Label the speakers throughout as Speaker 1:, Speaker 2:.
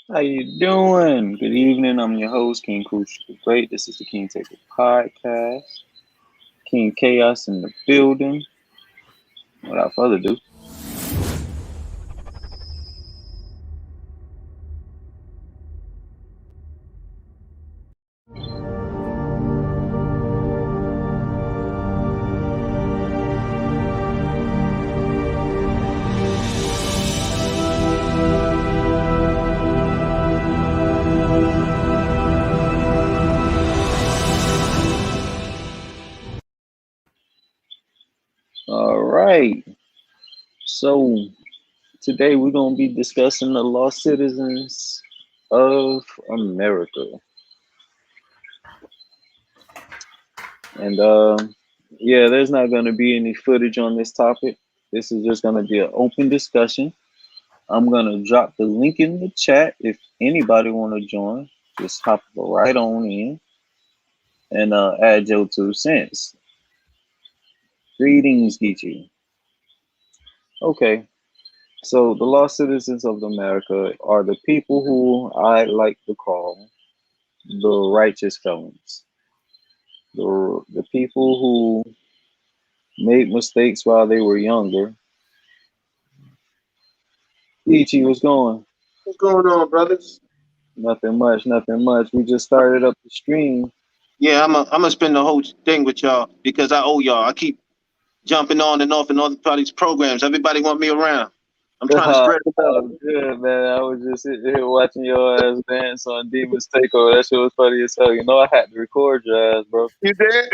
Speaker 1: How you doing? Good evening. I'm your host, King Crucial the Great. This is the King Table Podcast. King Chaos in the building. Without further ado. All right. So today we're gonna be discussing the lost citizens of America. And yeah, there's not gonna be any footage on this topic. This is just gonna be an open discussion. I'm gonna drop the link in the chat if anybody wanna join. Just hop right on in and add your 2 cents. Greetings, Geechee. Okay, so the lost citizens of America are the people who I like to call the righteous felons. The people who made mistakes while they were younger. Geechee, what's going?
Speaker 2: What's going on, brothers?
Speaker 1: Nothing much, nothing much. We just started up the stream.
Speaker 2: Yeah, I'm gonna spend the whole thing with y'all because I owe y'all. I keep jumping on and off and all these programs. Everybody want me around. I'm trying to spread the love.
Speaker 1: Oh, good, man. I was just sitting here watching your ass dance on Demon's Takeover. That shit was funny as hell. You know, I had to record your ass, bro.
Speaker 2: You did?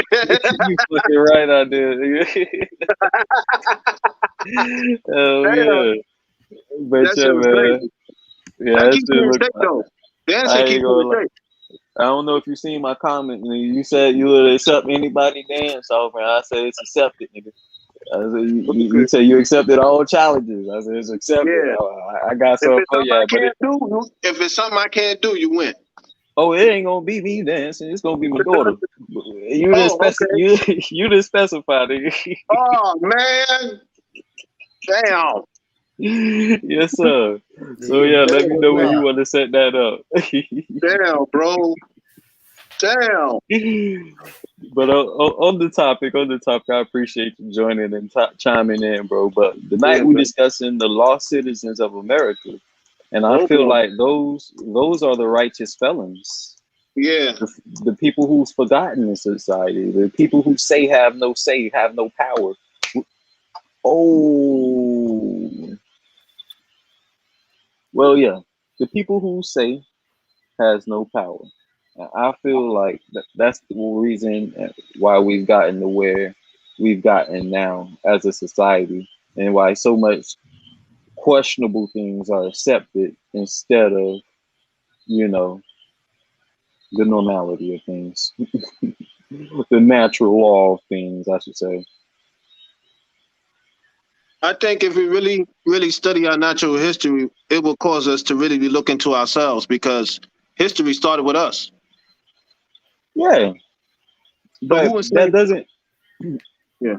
Speaker 1: You fucking right, I did. Oh,
Speaker 2: Damn,
Speaker 1: yeah. But
Speaker 2: that shit
Speaker 1: yeah,
Speaker 2: was
Speaker 1: man.
Speaker 2: crazy.
Speaker 1: Yeah,
Speaker 2: That
Speaker 1: that
Speaker 2: keeps
Speaker 1: shit
Speaker 2: me in
Speaker 1: look.
Speaker 2: shape though.
Speaker 1: I
Speaker 2: Dancing
Speaker 1: ain't
Speaker 2: keeps me in
Speaker 1: gonna lie.
Speaker 2: shape.
Speaker 1: I don't know if you seen my comment. Nigga. You said you would accept anybody dance off, and I said it's accepted, nigga. I said, you
Speaker 2: Okay.
Speaker 1: said you accepted all challenges. I said it's accepted.
Speaker 2: Yeah.
Speaker 1: I got
Speaker 2: If
Speaker 1: something
Speaker 2: it's
Speaker 1: for
Speaker 2: something
Speaker 1: you,
Speaker 2: I
Speaker 1: but
Speaker 2: can't do, if it's something I can't do, you win.
Speaker 1: oh, it ain't gonna be me dancing. It's gonna be my daughter. You didn't
Speaker 2: Oh, okay.
Speaker 1: you didn't specify, nigga.
Speaker 2: Oh man. Damn.
Speaker 1: Yes, sir.
Speaker 3: Yeah,
Speaker 1: So
Speaker 3: you
Speaker 1: yeah, let
Speaker 3: bet
Speaker 1: me
Speaker 3: your
Speaker 1: know when you
Speaker 3: block.
Speaker 1: want to set that up.
Speaker 2: Damn, bro. Damn.
Speaker 1: But on the topic, I appreciate you joining and chiming in, bro. But tonight
Speaker 2: Yeah,
Speaker 1: we
Speaker 2: man.
Speaker 1: discussing the lost citizens of America, and I
Speaker 2: Oh
Speaker 1: feel
Speaker 2: boy.
Speaker 1: like those are the righteous felons,
Speaker 2: Yeah.
Speaker 1: the, the people who's forgotten in society, the people who have no say, have no power. Oh, well, yeah, the people who say has no power. I feel like that's the reason why we've gotten to where we've gotten now as a society, and why so much questionable things are accepted instead of, you know, the normality of things, the natural law of things, I should say.
Speaker 2: I think if we really study our natural history, it will cause us to really be looking to ourselves because history started with us.
Speaker 1: Yeah,
Speaker 2: So
Speaker 1: but
Speaker 2: who was
Speaker 1: that
Speaker 2: saying,
Speaker 1: doesn't.
Speaker 2: yeah,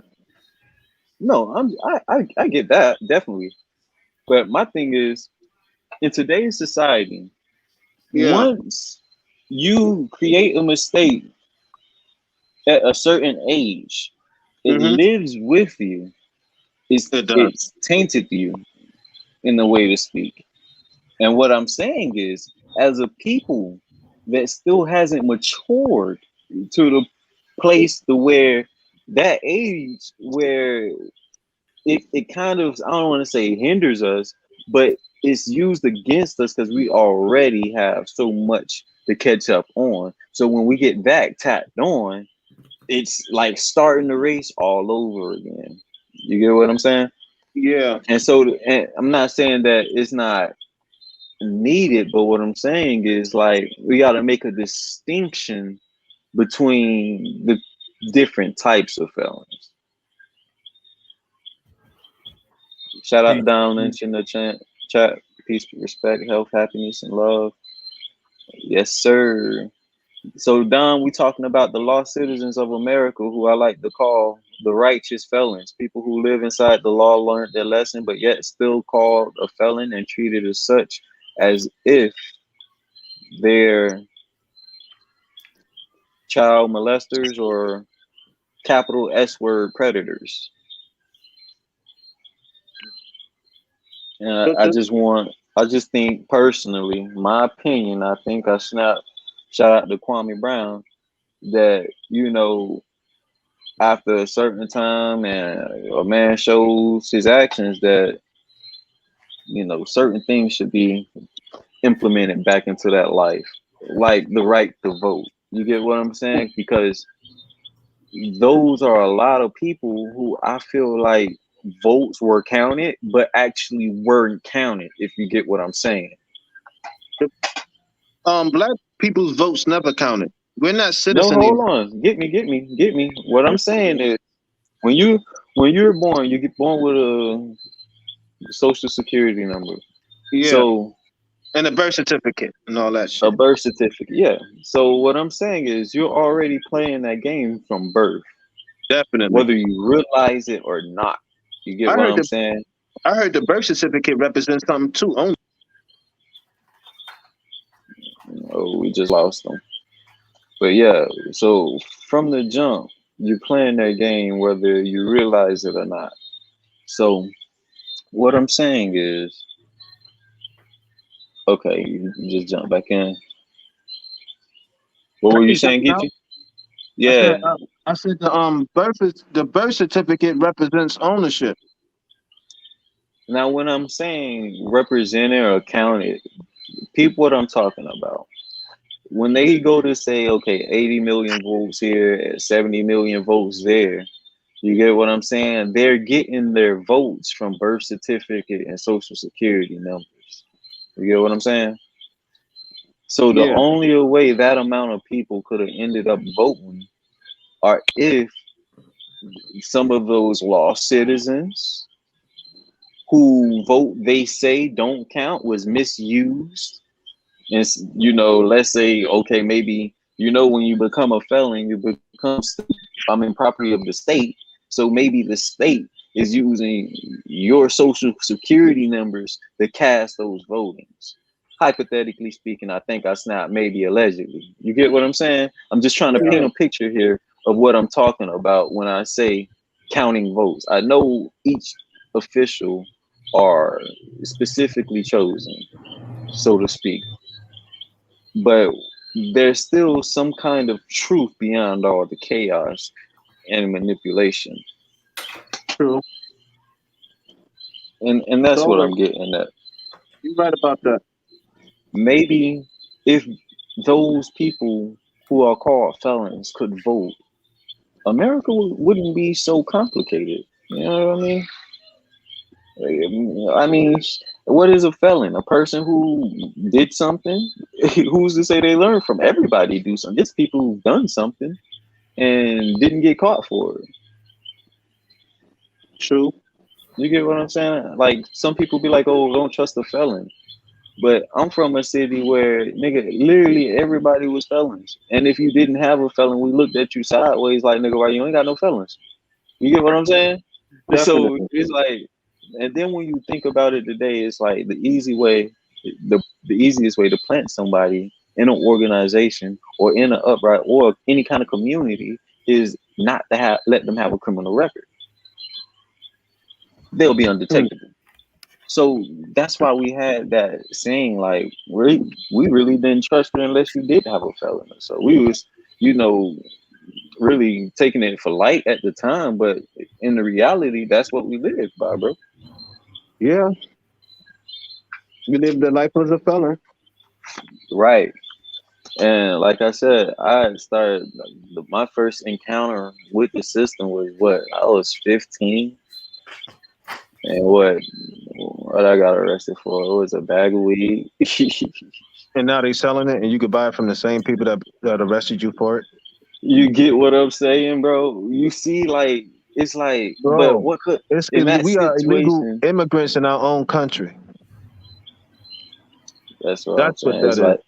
Speaker 1: No, I get that definitely, but my thing is, in today's society,
Speaker 2: yeah,
Speaker 1: once you create a mistake at a certain age, it
Speaker 2: hmm
Speaker 1: lives with you.
Speaker 2: it does.
Speaker 1: It's tainted you in a way to speak. And what I'm saying is, as a people that still hasn't matured to the place to where that age where it kind of, I don't want to say hinders us, but it's used against us because we already have so much to catch up on. So when we get back tapped on, it's like starting the race all over again. You get what I'm saying?
Speaker 2: Yeah,
Speaker 1: And so, and I'm not saying that it's not needed, but what I'm saying is like we got to make a distinction between the different types of felons. Shout out
Speaker 3: Peace.
Speaker 1: Down Lynch in the chat. Peace, respect, health, happiness, and love. Yes, sir. So, Don, we talking about the lost citizens of America, who I like to call the righteous felons, people who live inside the law, learned their lesson, but yet still called a felon and treated as such, as if they're child molesters or capital S word predators. And I just think personally, my opinion, I think shout out to Kwame Brown, that, after a certain time and a man shows his actions that, certain things should be implemented back into that life, like the right to vote. You get what I'm saying? Because those are a lot of people who I feel like votes were counted, but actually weren't counted, if you get what I'm saying.
Speaker 2: Black people's votes never counted. We're not
Speaker 1: No,
Speaker 2: citizen.
Speaker 1: hold on. Get me. What I'm saying is when you're born, you get born with a social security number.
Speaker 2: Yeah,
Speaker 1: So
Speaker 2: and a birth certificate and all that
Speaker 1: a
Speaker 2: shit.
Speaker 1: birth certificate, yeah. So what I'm saying is you're already playing that game from birth,
Speaker 2: Definitely.
Speaker 1: whether you realize it or not. You get
Speaker 2: I
Speaker 1: what
Speaker 2: heard
Speaker 1: I'm
Speaker 2: the
Speaker 1: saying?
Speaker 2: I heard the birth certificate represents something too. Only.
Speaker 1: Oh, we just lost them. But yeah, so from the jump, you're playing that game whether you realize it or not. So what I'm saying is, okay, you just jump back in. What
Speaker 2: I
Speaker 1: were you
Speaker 2: keep
Speaker 1: saying,
Speaker 2: coming out.
Speaker 1: Geechee? Yeah.
Speaker 2: I said the birth certificate represents ownership.
Speaker 1: Now, when I'm saying represented or counted, peep what I'm talking about. When they go to say, okay, 80 million votes here, 70 million votes there, you get what I'm saying? They're getting their votes from birth certificate and social security numbers. You get what I'm saying? So the
Speaker 2: Yeah.
Speaker 1: only way that amount of people could have ended up voting are if some of those lost citizens who vote they say don't count was misused. And let's say, okay, maybe when you become a felon, you become property of the state. So maybe the state is using your social security numbers to cast those votings. Hypothetically speaking, I think I snapped, maybe allegedly. You get what I'm saying? I'm just trying to paint a picture here of what I'm talking about when I say counting votes. I know each official are specifically chosen, so to speak, but there's still some kind of truth beyond all the chaos and manipulation.
Speaker 2: True.
Speaker 1: And that's what
Speaker 2: So
Speaker 1: I'm getting at.
Speaker 2: you're right about that.
Speaker 1: Maybe if those people who are called felons could vote, America wouldn't be so complicated. You know what I mean? I mean, what is a felon? A person who did something? Who's to say they learn from? Everybody do something. Just people who've done something and didn't get caught for it.
Speaker 2: True.
Speaker 1: You get what I'm saying? Like some people be like, "Oh, don't trust a felon," but I'm from a city where nigga, literally everybody was felons, and if you didn't have a felon, we looked at you sideways like, "Nigga, why you ain't got no felons?" You get what I'm saying? So
Speaker 2: Definitely.
Speaker 1: it's like, and then when you think about it today, it's like the easiest way to plant somebody in an organization or in an upright or any kind of community is not to let them have a criminal record. They'll be
Speaker 2: Hmm.
Speaker 1: undetectable. So that's why we had that saying, like, we really didn't trust you unless you did have a felony. So we was, you know, really taking it for light at the time, but in the reality, that's what we lived by, bro.
Speaker 2: Yeah. You lived the life as a felon.
Speaker 1: Right. And like I said, I started my first encounter with the system was what I was 15, and what I got arrested for it was a bag of weed.
Speaker 2: And now they selling it and you could buy it from the same people that arrested you for it.
Speaker 1: You get what I'm saying, bro? You see, like it's like, but
Speaker 2: Bro,
Speaker 1: what could
Speaker 2: it's
Speaker 1: in that
Speaker 2: we are illegal
Speaker 1: situation?
Speaker 2: immigrants in our own country.
Speaker 1: That's what I'm
Speaker 2: That's what
Speaker 1: saying. It's
Speaker 2: that is.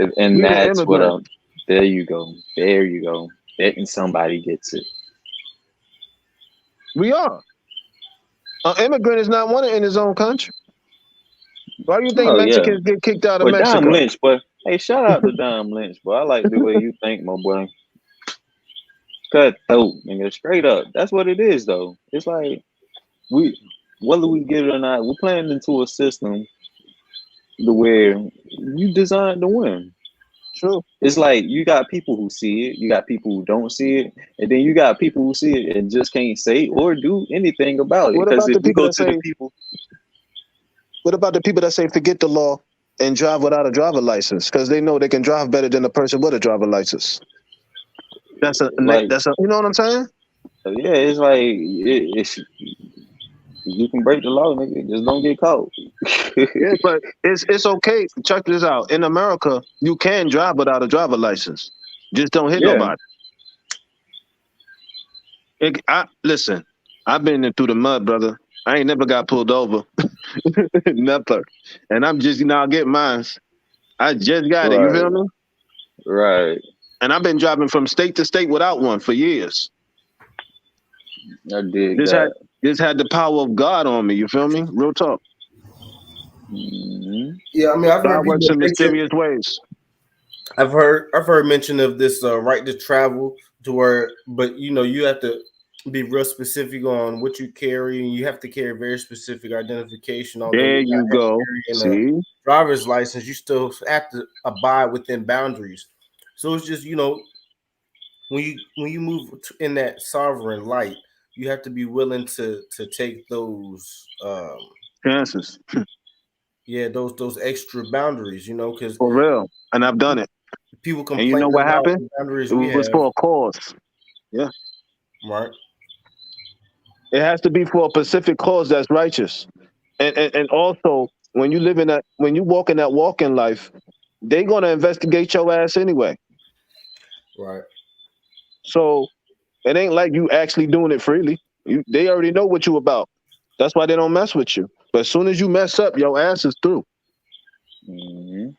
Speaker 1: like, and
Speaker 2: We're the
Speaker 1: that's what
Speaker 2: immigrants.
Speaker 1: I'm. There you go. There you go. Letting somebody gets it.
Speaker 2: We are. An immigrant is not wanted in his own country. Why do you think
Speaker 1: Oh yeah.
Speaker 2: Mexicans get kicked out of
Speaker 1: Well, Dom
Speaker 2: Mexico?
Speaker 1: Lynch, but Hey, shout out to Dom Lynch, boy. I like the way you think, my boy. Cut throat, nigga, straight up. That's what it is, though. It's like we, whether we get it or not, we're playing into a system the where you designed to win.
Speaker 2: True.
Speaker 1: It's like you got people who see it, you got people who don't see it, and then you got people who see it and just can't say or do anything about it.
Speaker 2: What
Speaker 1: Because
Speaker 2: about
Speaker 1: if
Speaker 2: the
Speaker 1: we
Speaker 2: people
Speaker 1: go
Speaker 2: that
Speaker 1: to the
Speaker 2: say?
Speaker 1: people,
Speaker 2: What about the people that say forget the law and drive without a driver license because they know they can drive better than a person with a driver license?
Speaker 1: like,
Speaker 2: That's a you know what I'm saying?
Speaker 1: yeah, it's like it's you can break the law, nigga, just don't get caught.
Speaker 2: Yeah, but it's okay. Check this out. In America, you can drive without a driver license. Just don't hit
Speaker 1: Yeah,
Speaker 2: nobody. Listen. I've been in through the mud, brother. I ain't never got pulled over, never. And I'm just I get mine. I just got it. You
Speaker 1: right,
Speaker 2: feel me?
Speaker 1: right.
Speaker 2: And I've been driving from state to state without one for years.
Speaker 1: I dig
Speaker 2: This had
Speaker 1: that.
Speaker 2: this had the power of God on me. You feel me? Real talk.
Speaker 1: Hmm.
Speaker 3: Yeah, I mean, I've
Speaker 2: God
Speaker 3: heard
Speaker 2: works
Speaker 3: people
Speaker 2: in
Speaker 3: mention.
Speaker 2: mysterious ways.
Speaker 3: I've heard mention of this right to travel to where, but you have to be real specific on what you carry, and you have to carry very specific identification. Although
Speaker 2: There
Speaker 3: you're
Speaker 2: you
Speaker 3: not
Speaker 2: go.
Speaker 3: carrying a
Speaker 2: See?
Speaker 3: driver's license, you still have to abide within boundaries. So it's just when you move in that sovereign light, you have to be willing to take those
Speaker 2: Chances.
Speaker 3: yeah those extra boundaries. Because
Speaker 2: For real. And I've done it.
Speaker 3: people
Speaker 2: And you
Speaker 3: complain
Speaker 2: know what
Speaker 3: about
Speaker 2: happened?
Speaker 3: the boundaries
Speaker 2: It
Speaker 3: we
Speaker 2: was
Speaker 3: have,
Speaker 2: for a cause. Yeah.
Speaker 3: right?
Speaker 2: It has to be for a specific cause that's righteous. And also when you live in that when you walk in that walk in life, they're gonna investigate your ass anyway.
Speaker 3: Right.
Speaker 2: So it ain't like you actually doing it freely. They already know what you about. That's why they don't mess with you. But as soon as you mess up, your ass is through.
Speaker 1: Hmm.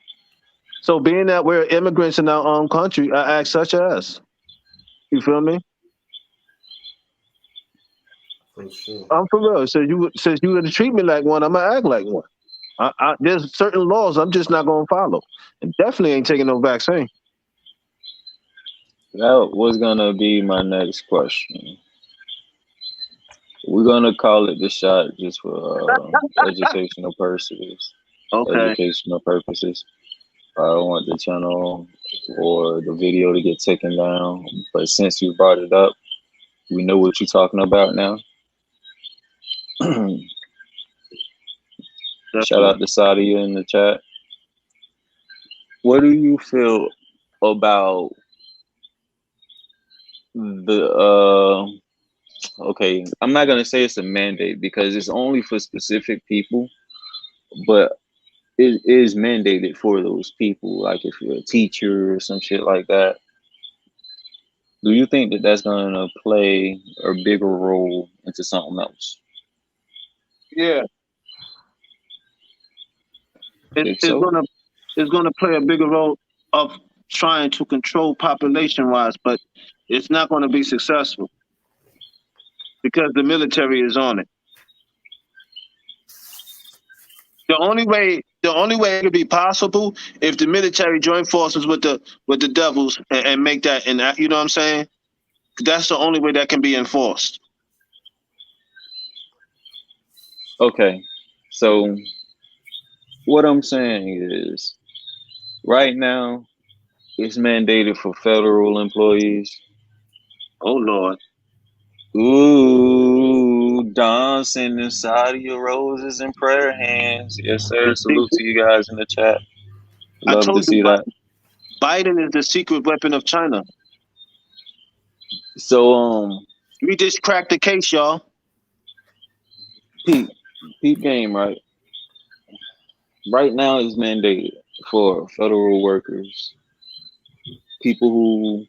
Speaker 2: So being that we're immigrants in our own country, I act such as. You feel me?
Speaker 3: For sure.
Speaker 2: I'm for real. Since you gonna treat me like one, I'm gonna act like one. There's certain laws I'm just not gonna follow, and definitely ain't taking no vaccine.
Speaker 1: That was gonna be my next question. We're gonna call it the shot just for educational purposes.
Speaker 2: Okay,
Speaker 1: Educational purposes. I don't want the channel or the video to get taken down. But since you brought it up, we know what you're talking about now. Shout
Speaker 2: definitely.
Speaker 1: out to Sadia in the chat. What do you feel about the okay, I'm not gonna say it's a mandate because it's only for specific people, but it is mandated for those people. Like if you're a teacher or some shit like that, do you think that that's gonna play a bigger role into something else?
Speaker 2: Yeah, it's
Speaker 1: Think
Speaker 2: it's
Speaker 1: so?
Speaker 2: gonna it's gonna play a bigger role of trying to control population wise, but it's not gonna be successful because the military is on it. The only way it could be possible if the military join forces with the devils and make that and you know what I'm saying. That's the only way that can be enforced.
Speaker 1: Okay. So what I'm saying is right now it's mandated for federal employees.
Speaker 2: Oh Lord,
Speaker 1: Ooh, Don sending Saudi roses and prayer hands. Yes, sir.
Speaker 2: see,
Speaker 1: Salute to you guys in the chat.
Speaker 2: I
Speaker 1: Love to
Speaker 2: told you,
Speaker 1: see that.
Speaker 2: Biden is the secret weapon of China.
Speaker 1: So,
Speaker 2: We just cracked the case, y'all.
Speaker 1: peep, peep game, right? Right now is mandated for federal workers, people who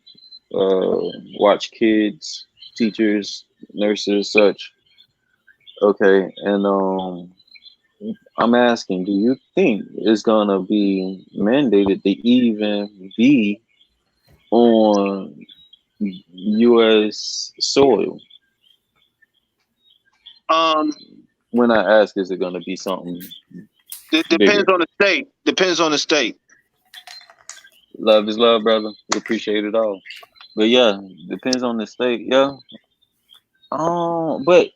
Speaker 1: watch kids, teachers, nurses, such. Okay, and I'm asking, do you think it's gonna be mandated to even be on U.S. soil?
Speaker 2: Um,
Speaker 1: When I ask, is it gonna be something
Speaker 2: it depends
Speaker 1: bigger?
Speaker 2: on the state. Depends on the state.
Speaker 1: Love is love, brother. We appreciate it all. But yeah, depends on the state. Yeah. But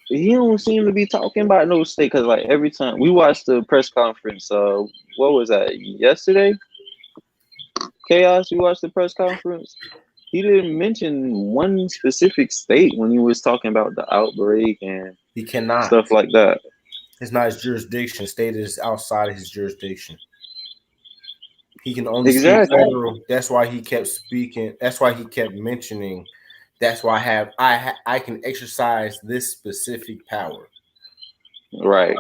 Speaker 1: he don't seem to be talking about no state because like every time we watched the press conference, what was that yesterday? Chaos. You watched the press conference. He didn't mention one specific state when he was talking about the outbreak and
Speaker 3: He cannot.
Speaker 1: stuff like that.
Speaker 3: It's not his jurisdiction. State is outside of his jurisdiction. He can only speak
Speaker 1: Exactly.
Speaker 3: federal. That's why he kept speaking. That's why he kept mentioning. That's why I can exercise this specific power.
Speaker 1: Right.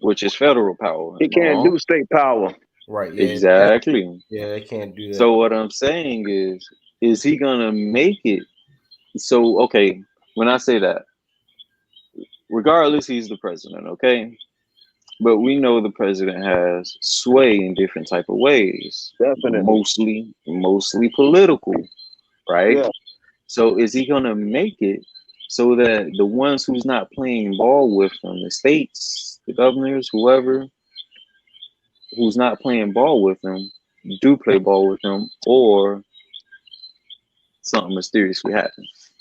Speaker 1: Which is federal power.
Speaker 2: He can't do state power.
Speaker 3: Right. Yeah.
Speaker 1: Exactly.
Speaker 3: Yeah. They can't do that.
Speaker 1: So what I'm saying is he gonna make it? So okay, when I say that, regardless, he's the president. Okay. But we know the president has sway in different type of ways.
Speaker 2: Definitely.
Speaker 1: Mostly political, right?
Speaker 2: Yeah.
Speaker 1: So is he gonna make it so that the ones who's not playing ball with him, the states, the governors, whoever who's not playing ball with him, do play ball with him, or something mysteriously happens?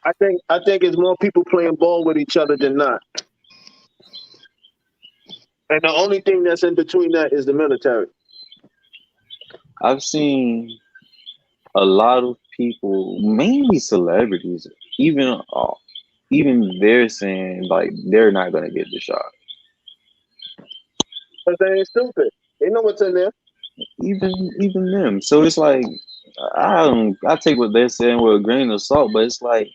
Speaker 2: I think it's more people playing ball with each other than not. And the only thing that's in between that is the military.
Speaker 1: I've seen a lot of people, mainly celebrities, even they're saying like they're not gonna get the shot.
Speaker 2: But they ain't stupid. They know what's in there.
Speaker 1: Even them. So it's like I take what they're saying with a grain of salt, but it's like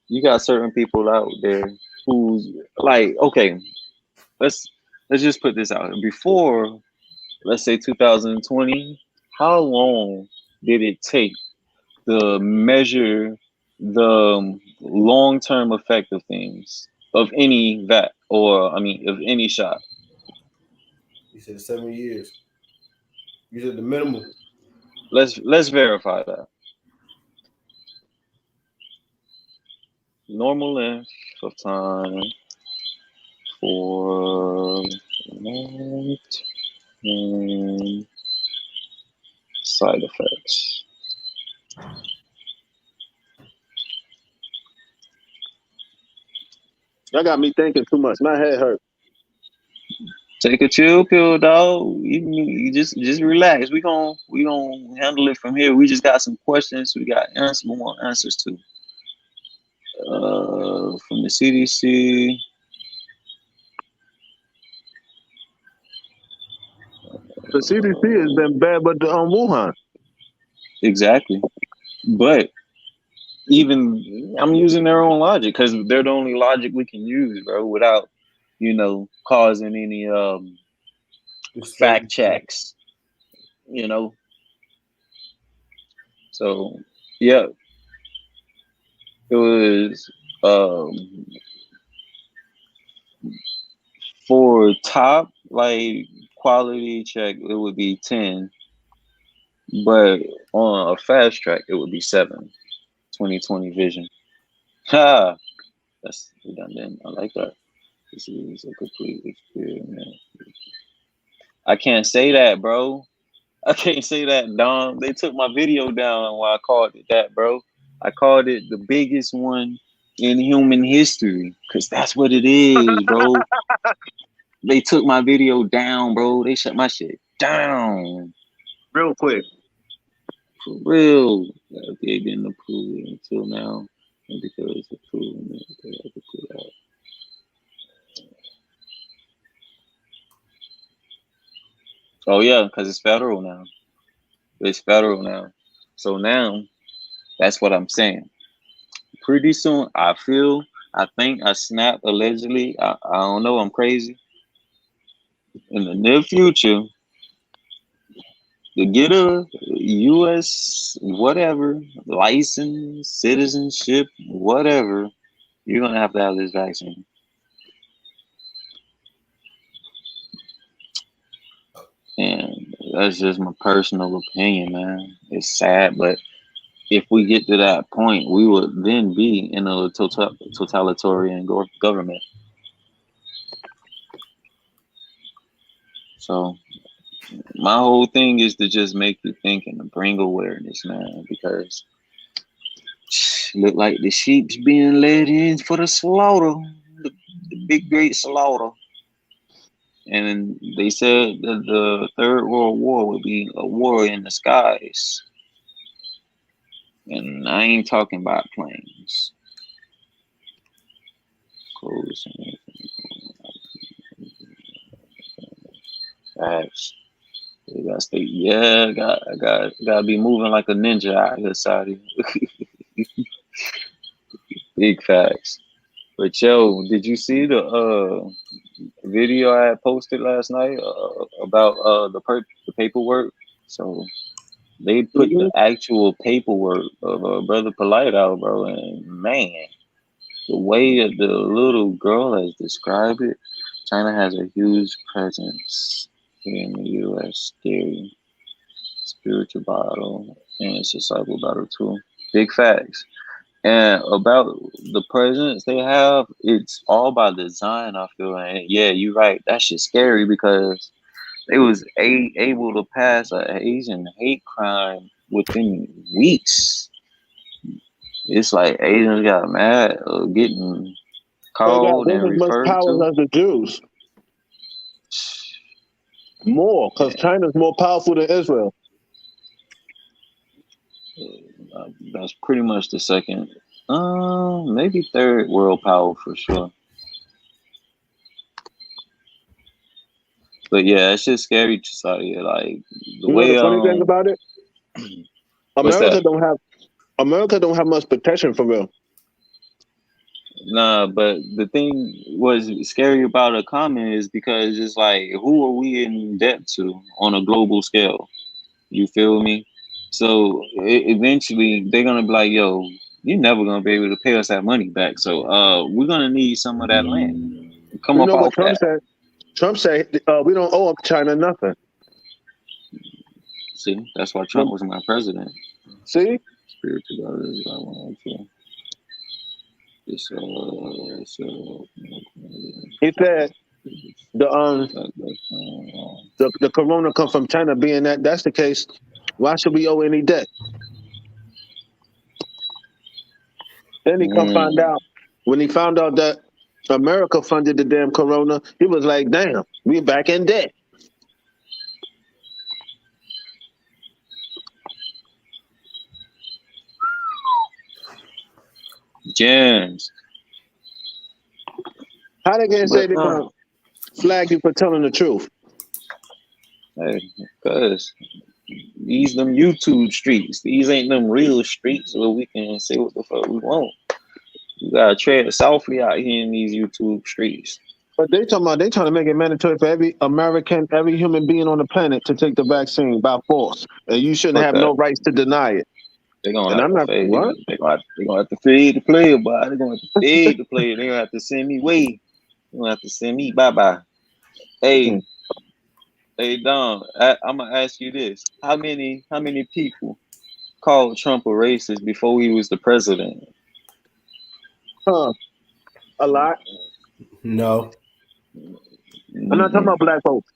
Speaker 1: you got certain people out there who's like, okay, let's just put this out. Before, let's say 2020, how long did it take to measure the long-term effect of things, of any vat, or I mean of any shot?
Speaker 3: You said 7 years. You said the minimum.
Speaker 1: Let's verify that. Normal length of time for long-term side effects.
Speaker 2: That got me thinking too much. My head hurt.
Speaker 1: Take a chill pill, dog. You just relax. We gonna handle it from here. We just got some questions. We got answers. We want answers to. From the CDC.
Speaker 2: The CDC has been bad, but the Wuhan.
Speaker 1: Exactly. But even I'm using their own logic because they're the only logic we can use, bro, without causing any fact checks. So yeah, it was for top like quality check it would be 10, but on a fast track it would be 7. 2020 vision. Ha, that's redundant. I like that. This is a complete experiment. I can't say that, bro. I can't say that, Dom. They took my video down while I called it that, bro. I called it the biggest one in human history because that's what it is, bro. They took my video down, bro. They shut my shit down.
Speaker 2: Real quick.
Speaker 1: For real. They didn't approve it until now. And because it's approved, they have to put out. Oh, yeah, because it's federal now. It's federal now. So now, that's what I'm saying. Pretty soon, I think I snapped allegedly. I don't know. I'm crazy. In the near future, to get a U.S. whatever, license, citizenship, whatever, you're going to have this vaccine. And that's just my personal opinion, man. It's sad, but if we get to that point, we would then be in a totalitarian government. So My whole thing is to just make you think and to bring awareness, man, because look like the sheep's being led in for the slaughter, the big great slaughter. And they said that the Third World War would be a war in the skies. And I ain't talking about planes. Clothes and facts. You gotta stay, yeah, gotta be moving like a ninja out here, Saudi. Big facts. But yo, did you see the video I had posted last night about the paperwork? So they put the actual paperwork of Brother Polite out, bro, and man, the way that the little girl has described it, China has a huge presence here in the U.S. Scary, spiritual battle, and societal battle too. Big facts. And about the presence they have, it's all by design, I feel. And yeah, you're right. That shit's scary because they was able to pass an Asian hate crime within weeks. It's like Asians got mad getting
Speaker 2: They got
Speaker 1: called
Speaker 2: just
Speaker 1: and
Speaker 2: as much
Speaker 1: referred
Speaker 2: power
Speaker 1: to.
Speaker 2: as the Jews. More, because
Speaker 1: Yeah,
Speaker 2: China's more powerful than Israel.
Speaker 1: that's pretty much the second, maybe third world power for sure. But yeah, it's just scary to say. Like the
Speaker 2: You know the
Speaker 1: way
Speaker 2: funny thing about it?
Speaker 1: what's
Speaker 2: America
Speaker 1: that?
Speaker 2: don't have much protection for real.
Speaker 1: Nah, but the thing was scary about a comment is because it's like, who are we in debt to on a global scale? You feel me? So eventually they're gonna be like, yo, you're never gonna be able to pay us that money back. So we're gonna need some of that land. Come
Speaker 2: You
Speaker 1: up
Speaker 2: know what
Speaker 1: off
Speaker 2: Trump
Speaker 1: that.
Speaker 2: said? Trump said we don't owe China nothing.
Speaker 1: See, that's why Trump was my president.
Speaker 2: See?
Speaker 1: Spiritual brothers, I want to. This,
Speaker 2: He said the corona come from China. Being that's the case, why should we owe any debt? Then he come find out when he found out that America funded the damn corona, he was like, damn, we back in debt.
Speaker 1: Gems.
Speaker 2: How they gonna say
Speaker 1: But
Speaker 2: they're gonna flag you for telling the truth?
Speaker 1: hey, cuz these them YouTube streets. These ain't them real streets where we can say what the fuck we want. You gotta tread softly out here in these YouTube streets.
Speaker 2: But they trying to make it mandatory for every American, every human being on the planet to take the vaccine by force. And you shouldn't
Speaker 1: Fuck
Speaker 2: have
Speaker 1: that.
Speaker 2: no rights to deny it.
Speaker 1: They're gonna
Speaker 2: And
Speaker 1: have
Speaker 2: I'm
Speaker 1: to
Speaker 2: not
Speaker 1: fade.
Speaker 2: what?
Speaker 1: They're gonna have to fade the player, but they're gonna have to fade the player. They're gonna have to send me way. They're gonna have to send me bye bye. Hey, hey Dom, I'm gonna ask you this. How many people called Trump a racist before he was the president?
Speaker 2: Huh. A lot.
Speaker 3: No.
Speaker 2: I'm not talking
Speaker 1: Mm-mm.
Speaker 2: about black folks.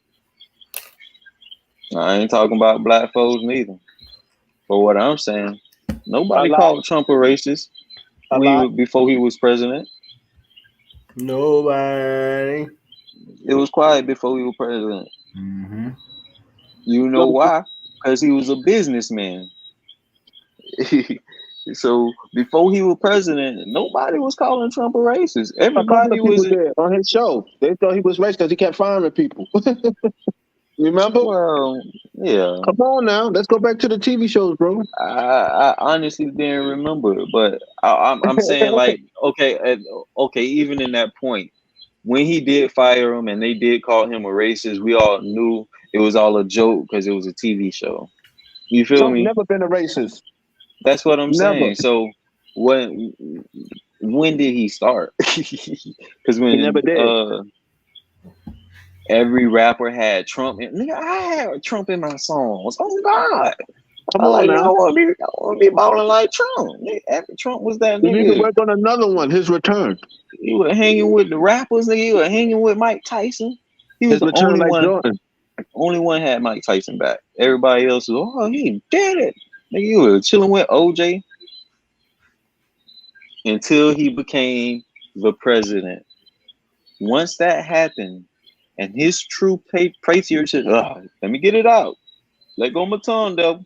Speaker 1: I ain't talking about black folks neither. But what I'm saying,
Speaker 2: A
Speaker 1: nobody
Speaker 2: lot.
Speaker 1: called Trump a racist
Speaker 2: A lot.
Speaker 1: before he was president.
Speaker 3: Nobody.
Speaker 1: It was quiet before he was president.
Speaker 3: Mm-hmm.
Speaker 1: You know why? Because he was a businessman. So before he was president, nobody was calling Trump a racist.
Speaker 2: A couple
Speaker 1: Everybody
Speaker 2: of people
Speaker 1: was,
Speaker 2: did on his show. They thought he was racist because he kept firing people. Remember?
Speaker 1: well, yeah.
Speaker 2: Come on now. Let's go back to the TV shows, bro.
Speaker 1: I honestly didn't remember, but I'm saying like, okay, even in that point, when he did fire him and they did call him a racist, we all knew it was all a joke because it was a TV show. You feel
Speaker 2: Trump
Speaker 1: me?
Speaker 2: never been a racist.
Speaker 1: That's what I'm
Speaker 2: Never.
Speaker 1: saying. So when did he start? Because
Speaker 2: He
Speaker 1: when
Speaker 2: never did.
Speaker 1: every rapper had Trump, nigga, I had Trump in my songs. Oh God.
Speaker 2: Come
Speaker 1: I
Speaker 2: on
Speaker 1: like, nigga,
Speaker 2: now.
Speaker 1: I want to be balling like Trump. Nigga, after Trump was that
Speaker 2: You need to
Speaker 1: nigga.
Speaker 2: work on another one, his return.
Speaker 1: He was hanging with the rappers, nigga. He was hanging with Mike Tyson. He was
Speaker 2: His
Speaker 1: the
Speaker 2: return
Speaker 1: only
Speaker 2: like
Speaker 1: one.
Speaker 2: Jordan.
Speaker 1: Only one had Mike Tyson back. Everybody else was, oh, he did it. Nigga, you were chilling with OJ until he became the president. Once that happened, and his true patriotism, let me get it out. Let go of my tongue, though.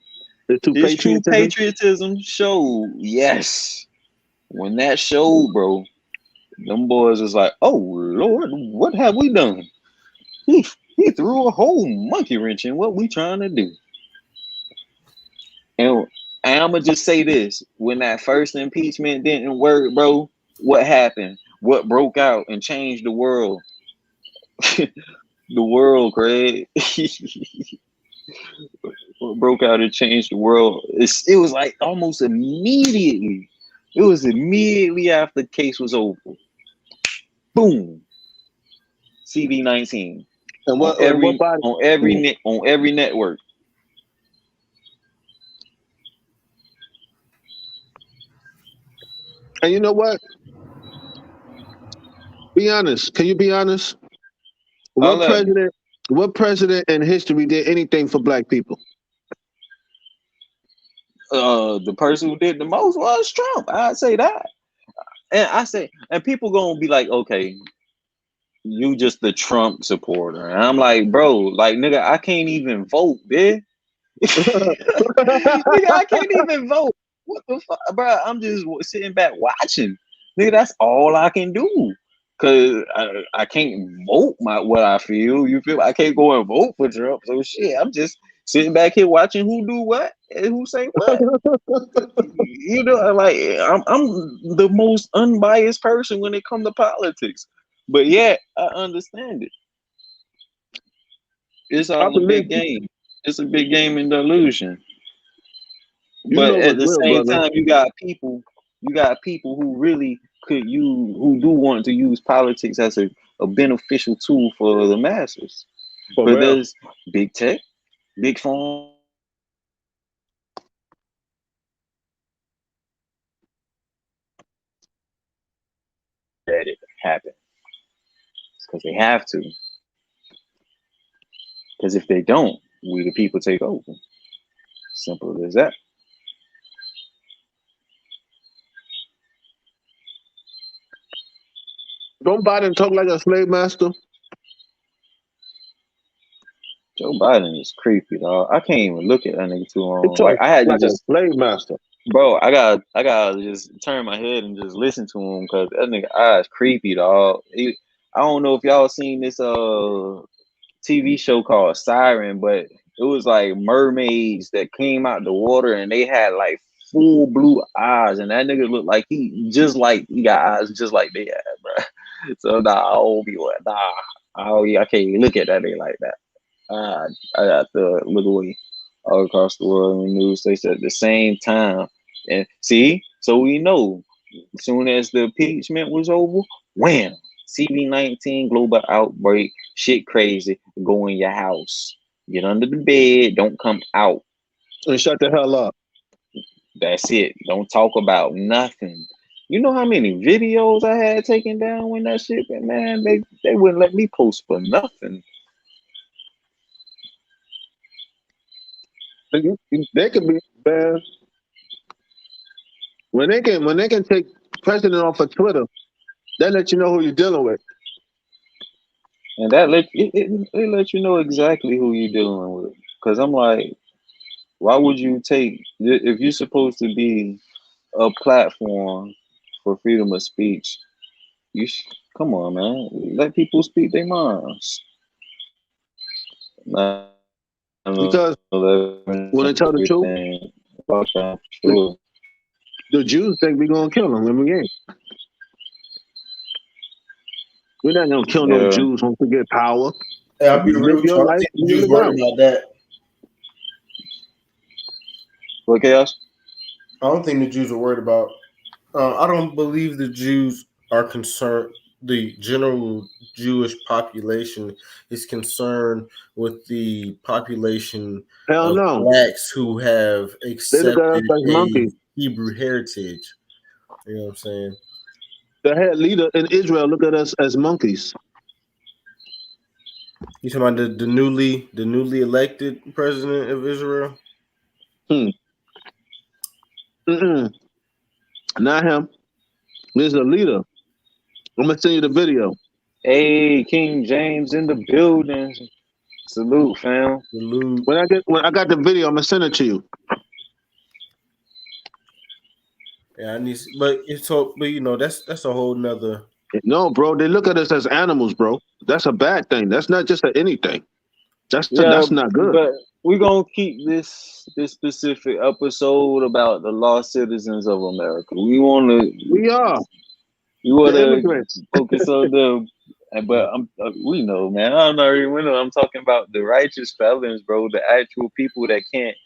Speaker 2: The two
Speaker 1: His true
Speaker 2: patriotism.
Speaker 1: patriotism showed, yes. When that showed, bro, them boys was like, oh, Lord, what have we done? He threw a whole monkey wrench in what we trying to do. And, and I'm going to just say this. When that first impeachment didn't work, bro, what happened? What broke out and changed the world? The world, Craig. What broke out and changed the world? It was like almost immediately. It was immediately after the case was over. Boom. CV19
Speaker 2: And
Speaker 1: on
Speaker 2: what body?
Speaker 1: every network.
Speaker 2: And you know what? Be honest. Can you be honest? What
Speaker 1: Holla at me.
Speaker 2: president? What president in history did anything for black people?
Speaker 1: The person who did the most was Trump. I'd say that. And people gonna be like, okay, you just the Trump supporter. And I'm like, bro, like nigga, I can't even vote, bitch. Nigga, I can't even vote. What the fuck, bro? I'm just sitting back watching. Nigga, that's all I can do. Cause I can't vote what I feel. You feel? I can't go and vote for Trump. So shit, I'm just sitting back here watching who do what and who say what. You know, like I'm the most unbiased person when it comes to politics. But yeah, I understand it. It's
Speaker 2: I
Speaker 1: all a
Speaker 2: believe
Speaker 1: big
Speaker 2: you.
Speaker 1: game. It's a big game in delusion.
Speaker 2: You
Speaker 1: But
Speaker 2: know
Speaker 1: at
Speaker 2: what's
Speaker 1: the
Speaker 2: real,
Speaker 1: same
Speaker 2: brother.
Speaker 1: time, you got people who really who do want to use politics as a beneficial tool for the masses.
Speaker 2: For
Speaker 1: But
Speaker 2: real.
Speaker 1: there's big tech, big pharma, that it happen. Because they have to. Because if they don't, we the people take over. Simple as that.
Speaker 2: Don't Biden talk like a slave master?
Speaker 1: Joe Biden is creepy, dog. I can't even look at that nigga too
Speaker 2: He
Speaker 1: long. Like
Speaker 2: talks
Speaker 1: I had to
Speaker 2: like a
Speaker 1: just,
Speaker 2: slave master.
Speaker 1: bro. I gotta just turn my head and just listen to him because that nigga eyes creepy, dog. I don't know if y'all seen this TV show called Siren, but it was like mermaids that came out the water and they had like full blue eyes, and that nigga looked like he got eyes just like they had, bro. So nah, I don't be what nah. I can't look at that nigga like that. I got to look away all across the world in the news stations at the same time. And see, so we know as soon as the impeachment was over, wham, CV19 global outbreak, shit crazy, go in your house. Get under the bed, don't come out.
Speaker 2: And shut the hell up.
Speaker 1: That's it. Don't talk about nothing. You know how many videos I had taken down when that shit, man, they wouldn't let me post for nothing.
Speaker 2: They can be man. When they can take president off of Twitter, that let you know who you're dealing with.
Speaker 1: And that it let you know exactly who you're dealing with. Cause I'm like, why would you take if you're supposed to be a platform for freedom of speech? You come on, man. Let people speak their minds. I
Speaker 2: Because
Speaker 1: know
Speaker 2: when they tell the truth,
Speaker 1: everything. For
Speaker 2: the,
Speaker 1: sure.
Speaker 2: the Jews think we're gonna kill them, and we ain't. We're not gonna kill no
Speaker 1: Yeah.
Speaker 2: Jews once we get power.
Speaker 3: Hey, I'll be
Speaker 2: You live
Speaker 3: real with
Speaker 2: your
Speaker 3: you. I don't
Speaker 2: life,
Speaker 3: think the
Speaker 2: you
Speaker 3: Jews
Speaker 2: live
Speaker 3: worried
Speaker 2: out.
Speaker 3: about that.
Speaker 1: What chaos?
Speaker 3: I don't think the Jews are worried about. I don't believe the Jews are concerned. The general Jewish population is concerned with the population
Speaker 2: Hell
Speaker 3: of
Speaker 2: no.
Speaker 3: blacks who have
Speaker 2: They look at us
Speaker 3: accepted
Speaker 2: as
Speaker 3: a
Speaker 2: monkeys.
Speaker 3: Hebrew heritage. You know what I'm saying?
Speaker 2: The head leader in Israel look at us as monkeys.
Speaker 3: You talking about the newly elected president of Israel?
Speaker 2: Hmm. Mm-mm. Not him. There's a leader. I'm gonna send you the video.
Speaker 1: Hey, King James in the building. Salute, fam.
Speaker 3: Salute.
Speaker 2: When I got the video, I'm gonna send it to you.
Speaker 3: Yeah, I need, but it's so, but that's a whole nother.
Speaker 2: No, bro, they look at us as animals, bro. That's a bad thing. That's not just a anything.
Speaker 1: Yeah,
Speaker 2: That's not good.
Speaker 1: but we're gonna keep this specific episode about the lost citizens of America.
Speaker 2: We are
Speaker 1: we
Speaker 2: the
Speaker 1: wanna
Speaker 2: immigrants.
Speaker 1: focus on them. But we know, man. I'm not even. I'm talking about the righteous felons, bro. The actual people that can't,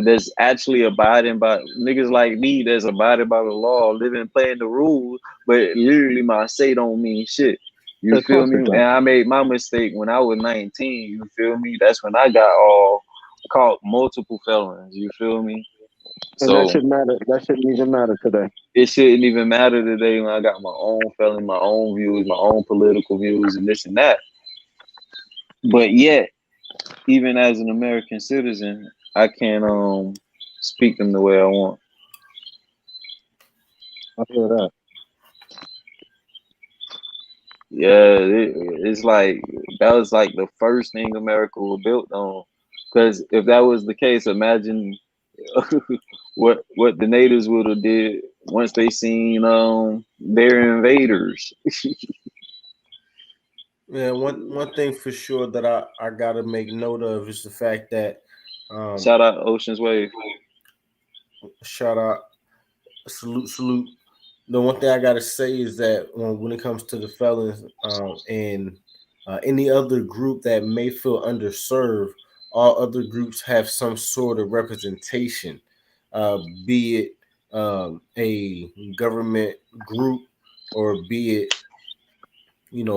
Speaker 1: that's actually abiding by niggas like me that's abiding by the law, living, playing the rules, but literally my say don't mean shit. You
Speaker 2: Of
Speaker 1: feel
Speaker 2: course it
Speaker 1: me?
Speaker 2: does.
Speaker 1: And I made my mistake when I was 19. You feel me? That's when I got all caught multiple felons. You feel me?
Speaker 2: And that
Speaker 1: So
Speaker 2: should matter. That shouldn't even matter today.
Speaker 1: it shouldn't even matter today when I got my own felon, my own views, my own political views, and this and that. But yet, even as an American citizen, I can't speak them the way I want.
Speaker 2: I feel that.
Speaker 1: Yeah, it's like that was like the first thing America was built on. Because if that was the case, imagine what the natives would have did once they seen their invaders.
Speaker 3: Yeah, one thing for sure that I gotta make note of is the fact that um
Speaker 1: Shout out Ocean's Wave.
Speaker 3: shout out, salute. The one thing I gotta say is that when it comes to the felons and any other group that may feel underserved, all other groups have some sort of representation, be it a government group or be it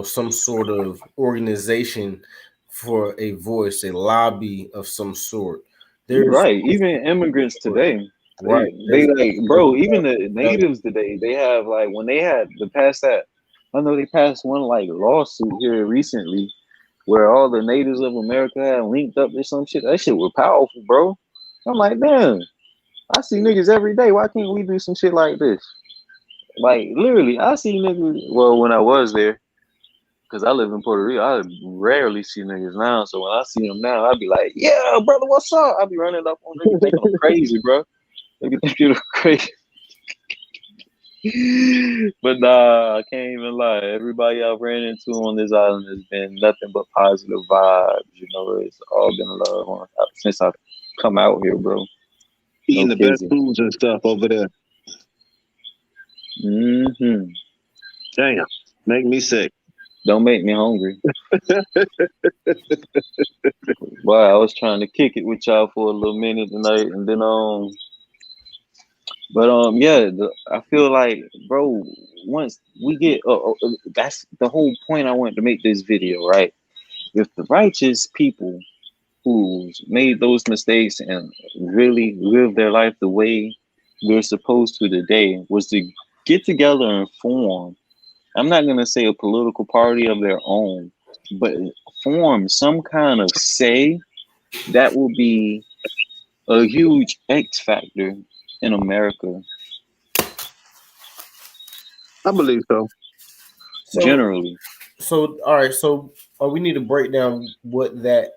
Speaker 3: some sort of organization for a voice, a lobby of some sort.
Speaker 1: You're
Speaker 3: There's
Speaker 1: right. Even immigrants today,
Speaker 3: right.
Speaker 1: they
Speaker 3: There's
Speaker 1: like, bro. Even the natives today, they have like when they had to pass that. I know they passed one like lawsuit here recently where all the natives of America had linked up or some shit. That shit was powerful, bro. I'm like, damn, I see niggas every day. Why can't we do some shit like this? Like, literally, I see niggas. Well, when I was there, because I live in Puerto Rico, I rarely see niggas now. So when I see them now, I be like, yeah, brother, what's up? I be running up on niggas thinking I'm crazy, bro. Niggas thinking I'm crazy. But nah, I can't even lie. Everybody I've ran into on this island has been nothing but positive vibes. It's all been love since I've come out here, bro.
Speaker 2: Eating
Speaker 1: No
Speaker 2: the best
Speaker 1: kidding.
Speaker 2: foods and stuff over there.
Speaker 1: Hmm.
Speaker 2: Damn, make me sick.
Speaker 1: Don't make me hungry. Wow, I was trying to kick it with y'all for a little minute tonight, and then but yeah, I feel like, bro, once we get, that's the whole point I wanted to make this video, right? If the righteous people who's made those mistakes and really live their life the way they're supposed to today was to get together and form, I'm not gonna say a political party of their own, but form some kind of say that will be a huge X factor in America
Speaker 2: I believe so.
Speaker 3: so
Speaker 1: generally.
Speaker 3: all right. So we need to break down what that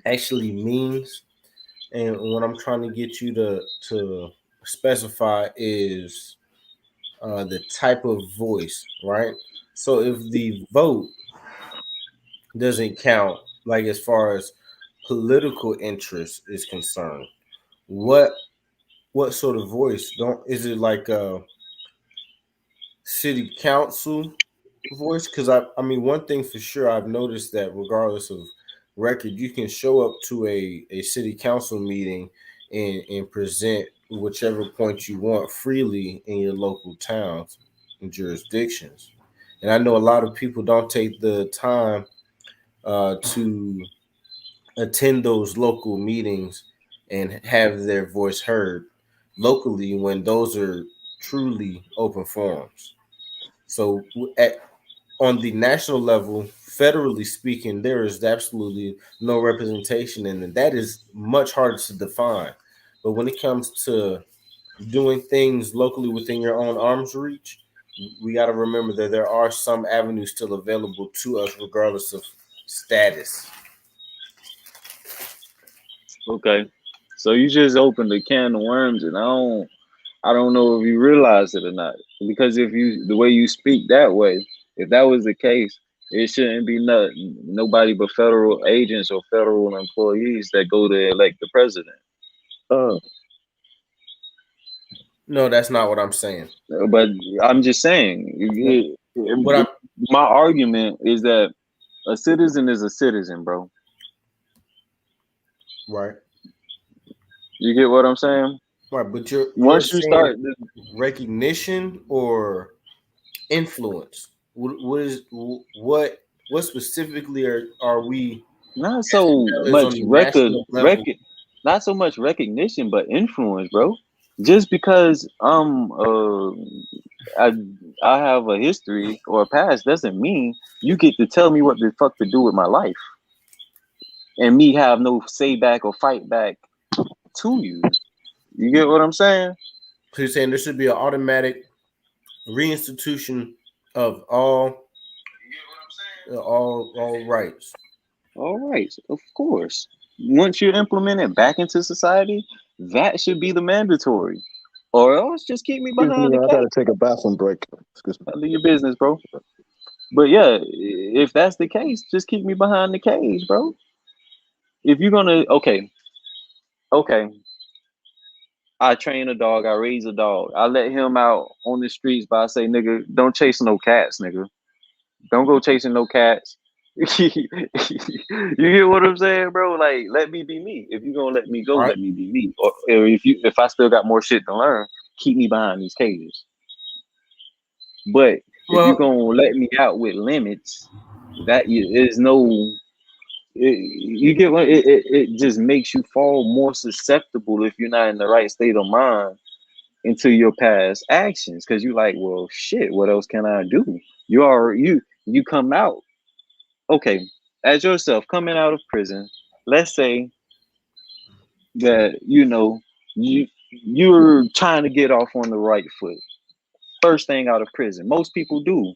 Speaker 3: actually means, and what I'm trying to get you to specify is the type of voice, right? So if the vote doesn't count, like as far as political interest is concerned, what sort of voice don't is it like a city council voice? Because I mean, one thing for sure, I've noticed that regardless of record, you can show up to a city council meeting and present whichever point you want freely in your local towns and jurisdictions. And I know a lot of people don't take the time to attend those local meetings and have their voice heard locally when those are truly open forums. So at on the national level, federally speaking, there is absolutely no representation, and that is much harder to define. But when it comes to doing things locally within your own arm's reach, we got to remember that there are some avenues still available to us, regardless of status.
Speaker 1: Okay. So you just opened a can of worms, and I don't know if you realize it or not. Because if you the way you speak that way, if that was the case, it shouldn't be nobody but federal agents or federal employees that go to elect the president.
Speaker 2: Uh,
Speaker 3: No, that's not what I'm saying.
Speaker 1: But I'm just saying,
Speaker 3: What I'm
Speaker 1: my argument is that a citizen is a citizen, bro.
Speaker 3: right,
Speaker 1: You get what I'm saying?
Speaker 3: right, but you're
Speaker 1: Once you
Speaker 3: saying
Speaker 1: start,
Speaker 3: recognition or influence. What specifically are we
Speaker 1: not
Speaker 3: as
Speaker 1: so
Speaker 3: fellas on
Speaker 1: much
Speaker 3: the national level?
Speaker 1: not so much recognition, but influence, bro. Just because I I have a history or a past doesn't mean you get to tell me what the fuck to do with my life, and me have no say back or fight back to you. You get what I'm saying?
Speaker 3: So you're saying there should be an automatic reinstitution of all rights.
Speaker 1: All right, of course. Once you implement it back into society, that should be the mandatory, or else just keep me
Speaker 2: excuse
Speaker 1: behind
Speaker 2: me,
Speaker 1: the
Speaker 2: I gotta
Speaker 1: cage.
Speaker 2: take a bathroom break. Excuse me.
Speaker 1: Do your business, bro. But yeah, if that's the case, just keep me behind the cage, bro. If you're gonna, okay, I train a dog, I raise a dog, I let him out on the streets, but I say, nigga, don't chase no cats, nigga. Don't go chasing no cats. You get what I'm saying, bro? Like, let me be me. If you're gonna let me go,
Speaker 3: All right.
Speaker 1: let me be me. Or if I still got more shit to learn, keep me behind these cages. But if you're
Speaker 3: Well,
Speaker 1: gonna let me out with limits, is no. You get what it just makes you fall more susceptible if you're not in the right state of mind into your past actions because you're like, well, shit, what else can I do? You come out, okay, as yourself coming out of prison. Let's say that you're trying to get off on the right foot. First thing out of prison, most people do.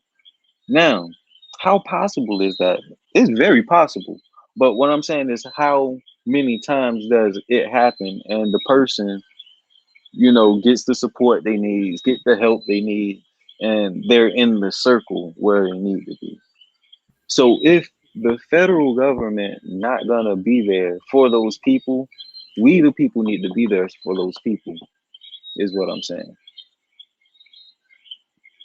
Speaker 1: Now, how possible is that? It's very possible. But what I'm saying is, how many times does it happen and the person, gets the support they need, get the help they need, and they're in the circle where they need to be? So if the federal government not gonna be there for those people, we the people need to be there for those people, is what I'm saying.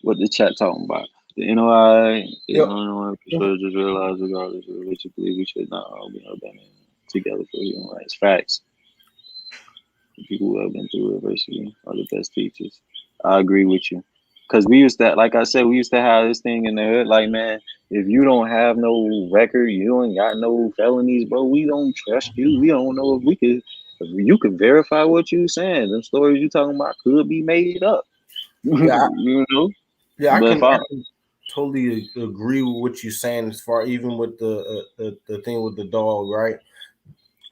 Speaker 1: What the chat talking about? The NOI, the
Speaker 3: yep.
Speaker 1: Illinois should just realize regardless of which you believe, we should not all be banding together for human rights. Facts. The people who have been through adversity are the best teachers. I agree with you. Cause we used to, like I said, we used to have this thing in the hood, like, man, if you don't have no record, you ain't got no felonies, bro. We don't trust you. We don't know if you could verify what you saying. The stories you talking about could be made up,
Speaker 3: Yeah,
Speaker 1: you know.
Speaker 3: yeah. I
Speaker 1: But if
Speaker 3: can
Speaker 1: I,
Speaker 3: totally agree with what you're saying as far even with the thing with the dog, right?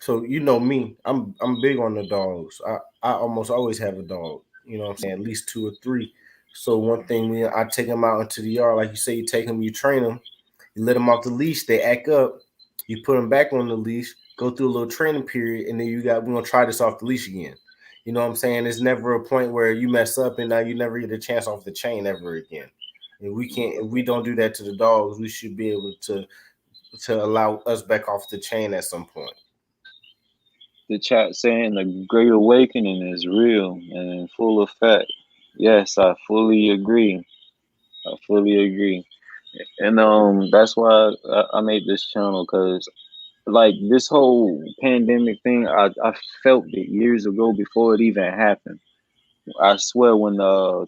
Speaker 3: So you know me, I'm big on the dogs. I almost always have a dog. You know what I'm saying? At least two or three. So one thing when I take them out into the yard, like you say, you take them, you train them, you let them off the leash, they act up, you put them back on the leash, go through a little training period, and then we're gonna try this off the leash again. You know what I'm saying? There's never a point where you mess up and now you never get a chance off the chain ever again. And we can't if we don't do that to the dogs, we should be able to allow us back off the chain at some point.
Speaker 1: the chat saying the great awakening is real and in full effect. Yes, I fully agree. I fully agree. And that's why I made this channel because like this whole pandemic thing, I felt it years ago before it even happened. I swear, when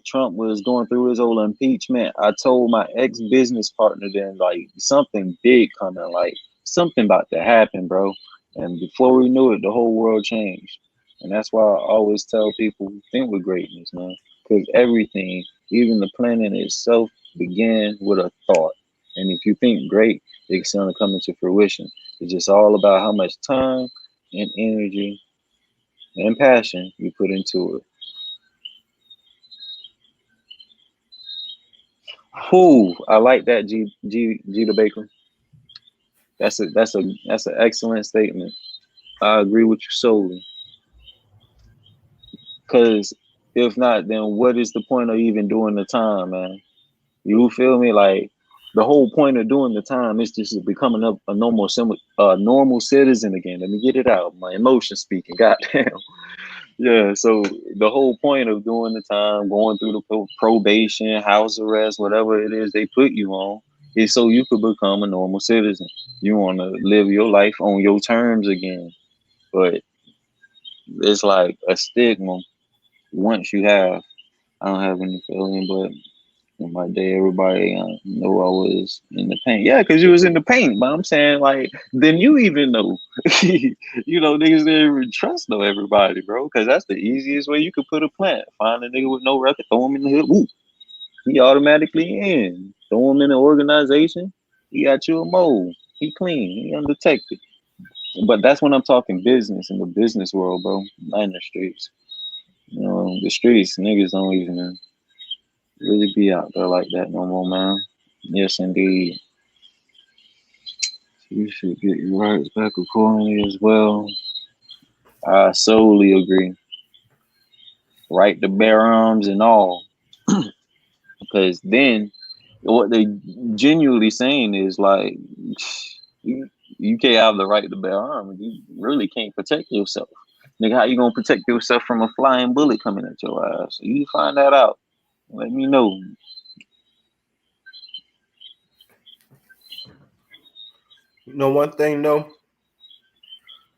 Speaker 1: Trump was going through his whole impeachment, I told my ex business partner then like something big coming, like something about to happen, bro. And before we knew it, the whole world changed. And that's why I always tell people think with greatness, man, because everything, even the planet itself, began with a thought. And if you think great, it's gonna come into fruition. It's just all about how much time and energy and passion you put into it. Whew, I like that G the Baker. That's an excellent statement. I agree with you solely. Cause if not, then what is the point of even doing the time, man? You feel me? Like the whole point of doing the time is just becoming a normal citizen again. Let me get it out. My emotion speaking. Goddamn. Yeah. So the whole point of doing the time, going through the probation, house arrest, whatever it is they put you on, is so you could become a normal citizen. You want to live your life on your terms again. But it's like a stigma once you have. I don't have any feeling, but in my day, everybody knew I was in the paint. Yeah, because you was in the paint. But I'm saying, like, then you even know. Niggas didn't even trust know everybody, bro. Because that's the easiest way you could put a plant. Find a nigga with no record, throw him in the hood. Woo, he automatically in. Throw him in an organization. He got you a mole. He clean. He undetected. But that's when I'm talking business in the business world, bro. Not in the streets. The streets, niggas don't even really be out there like that no more, man. Yes, indeed. You should get your rights back accordingly as well. I solely agree. Right to bear arms and all. Because then what they genuinely saying is like, you can't have the right to bear arms. You really can't protect yourself. Nigga, how you gonna protect yourself from a flying bullet coming at your ass? You find that out. Let me know.
Speaker 3: One thing though,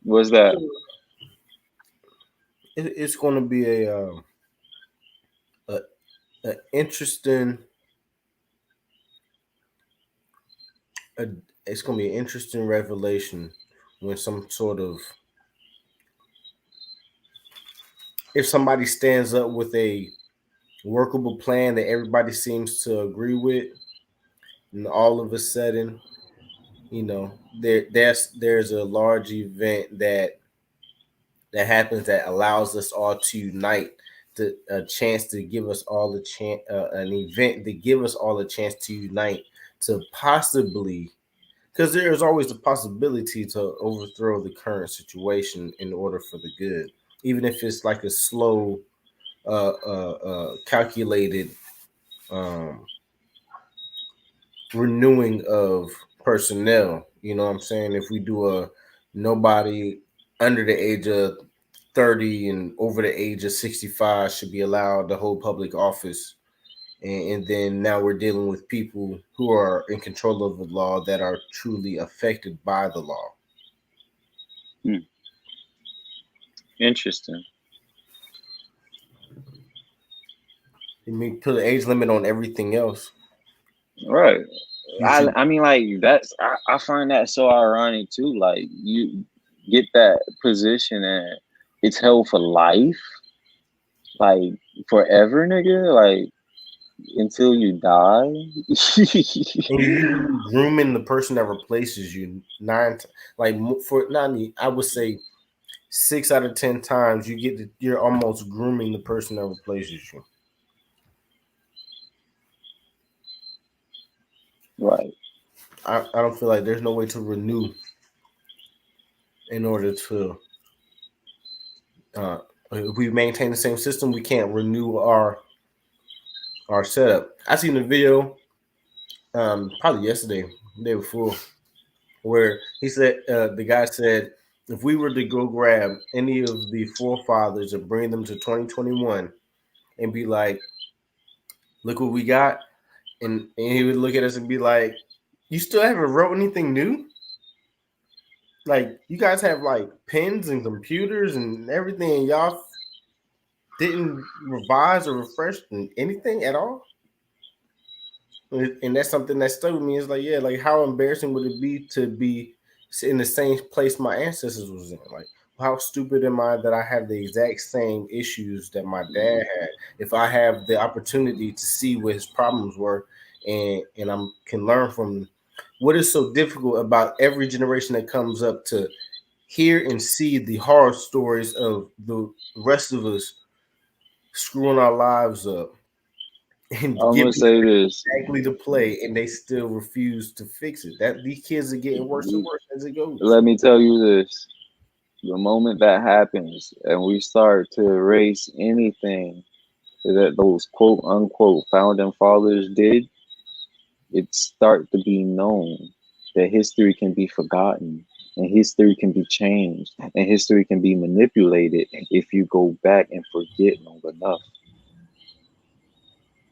Speaker 1: What's that?
Speaker 3: it's going to be a, a interesting a, it's going to be an interesting revelation when some sort of if somebody stands up with a workable plan that everybody seems to agree with, and all of a sudden, there's a large event that happens that allows us all to unite, a chance to give us all the chance, an event to give us all a chance to unite, to possibly, because there is always the possibility to overthrow the current situation in order for the good, even if it's like a slow, calculated um, renewing of personnel. You know what I'm saying? If we do a nobody under the age of 30 and over the age of 65 should be allowed to hold public office. And then now we're dealing with people who are in control of the law that are truly affected by the law.
Speaker 1: Hmm. Interesting.
Speaker 3: I mean, put an age limit on everything else.
Speaker 1: Right.
Speaker 3: You should.
Speaker 1: I mean, like I find that so ironic too. Like you get that position and it's held for life, like forever, nigga. Like until you die.
Speaker 3: And you usually grooming the person that replaces you for not I would say 6 out of 10 times you're almost grooming the person that replaces you.
Speaker 1: Right.
Speaker 3: I don't feel like there's no way to renew in order to uh, if we maintain the same system, we can't renew our setup. I seen a video probably yesterday, the day before, where he said the guy said if we were to go grab any of the forefathers and bring them to 2021 and be like, look what we got, and he would look at us and be like, you still haven't wrote anything new? Like, you guys have like pens and computers and everything, and y'all didn't revise or refresh anything at all? And that's something that stuck with me. It's like, yeah, like how embarrassing would it be to be in the same place my ancestors was in? Like, how stupid am I that I have the exact same issues that my dad had? If I have the opportunity to see what his problems were, and I can learn from what is so difficult about every generation that comes up to hear and see the horror stories of the rest of us screwing our lives up and
Speaker 1: I'm gonna
Speaker 3: giving them
Speaker 1: say this.
Speaker 3: exactly to play, and they still refuse to fix it. That these kids are getting worse and worse as it goes.
Speaker 1: Let me tell you this. The moment that happens and we start to erase anything that those quote unquote founding fathers did, it start to be known that history can be forgotten and history can be changed and history can be manipulated if you go back and forget long enough.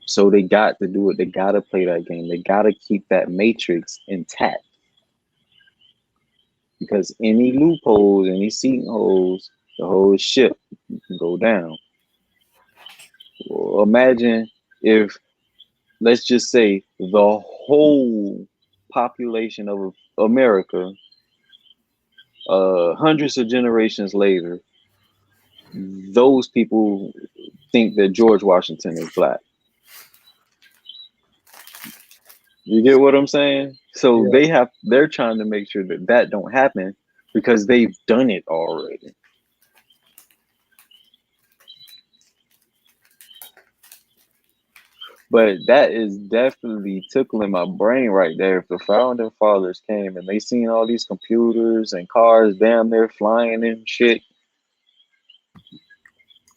Speaker 1: So they got to do it. They got to play that game. They got to keep that matrix intact because any loopholes, any seat holes, the whole ship can go down. Well, imagine if, let's just say, the whole population of America, hundreds of generations later, those people think that George Washington is black. You get what I'm saying? So
Speaker 3: Yeah.
Speaker 1: they're trying to make sure that that don't happen because they've done it already. But that is definitely tickling my brain right there. If the founding fathers came and they seen all these computers and cars damn near flying and shit,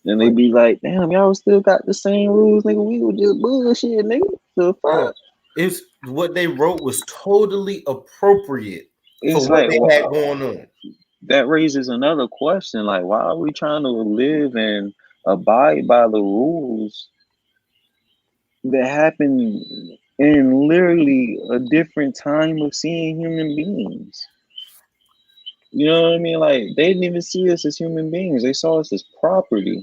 Speaker 1: and they
Speaker 3: But
Speaker 1: be like, damn, y'all still got the same rules, nigga. We were just bullshit, nigga. The
Speaker 3: yeah,
Speaker 1: fuck?
Speaker 3: it's what they wrote was totally appropriate for
Speaker 1: It's
Speaker 3: what
Speaker 1: like,
Speaker 3: they had
Speaker 1: wow,
Speaker 3: going on.
Speaker 1: that raises another question. Like, why are we trying to live and abide by the rules that happen in literally a different time of seeing human beings? You know what I mean? Like, they didn't even see us as human beings. They saw us as property.